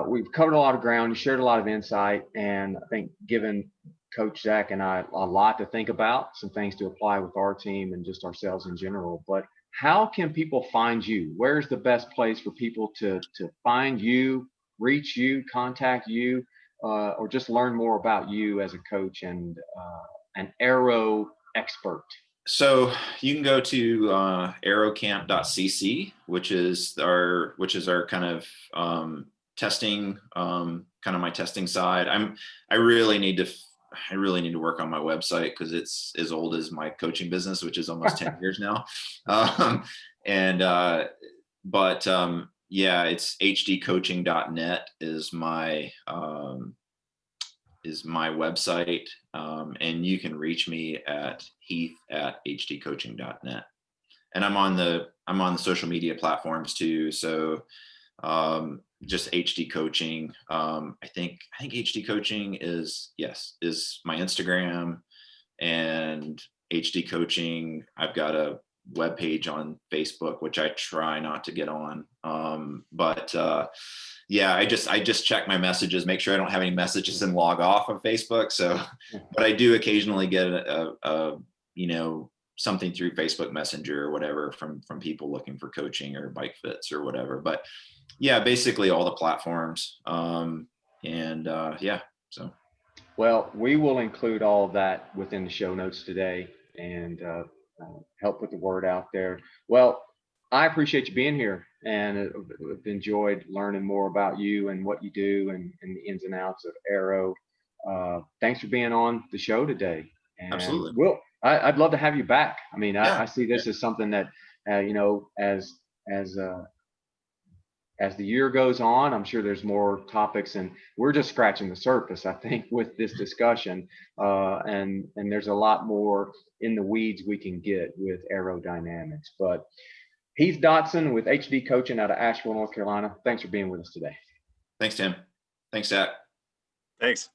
we've covered a lot of ground, you shared a lot of insight, and I think given Coach Zach and I a lot to think about, some things to apply with our team and just ourselves in general. But how can people find you? Where's the best place for people to find you, reach you, contact you, or just learn more about you as a coach and an aero expert? So you can go to aerocamp.cc, which is our kind of testing, kind of my testing side. I really need to work on my website, because it's as old as my coaching business, which is almost 10 years now. Yeah, it's hdcoaching.net is my website. And you can reach me at heath@hdcoaching.net. And I'm on the social media platforms too. So just HD Coaching. I think HD Coaching is my Instagram, and HD coaching. I've got a web page on Facebook, which I try not to get on. Yeah, I just check my messages, make sure I don't have any messages, and log off of Facebook. So, but I do occasionally get a something through Facebook Messenger or whatever from people looking for coaching or bike fits or whatever. But yeah, basically all the platforms. Yeah, so. Well, we will include all of that within the show notes today and help put the word out there. Well, I appreciate you being here, and I've enjoyed learning more about you and what you do and the ins and outs of Aero. Thanks for being on the show today. And Absolutely. I'd love to have you back. I mean, Yeah. I see this as something that, as the year goes on, I'm sure there's more topics, and we're just scratching the surface, I think, with this discussion. And there's a lot more in the weeds we can get with aerodynamics. But Heath Dotson with HD Coaching out of Asheville, North Carolina. Thanks for being with us today. Thanks, Tim. Thanks, Zach. Thanks.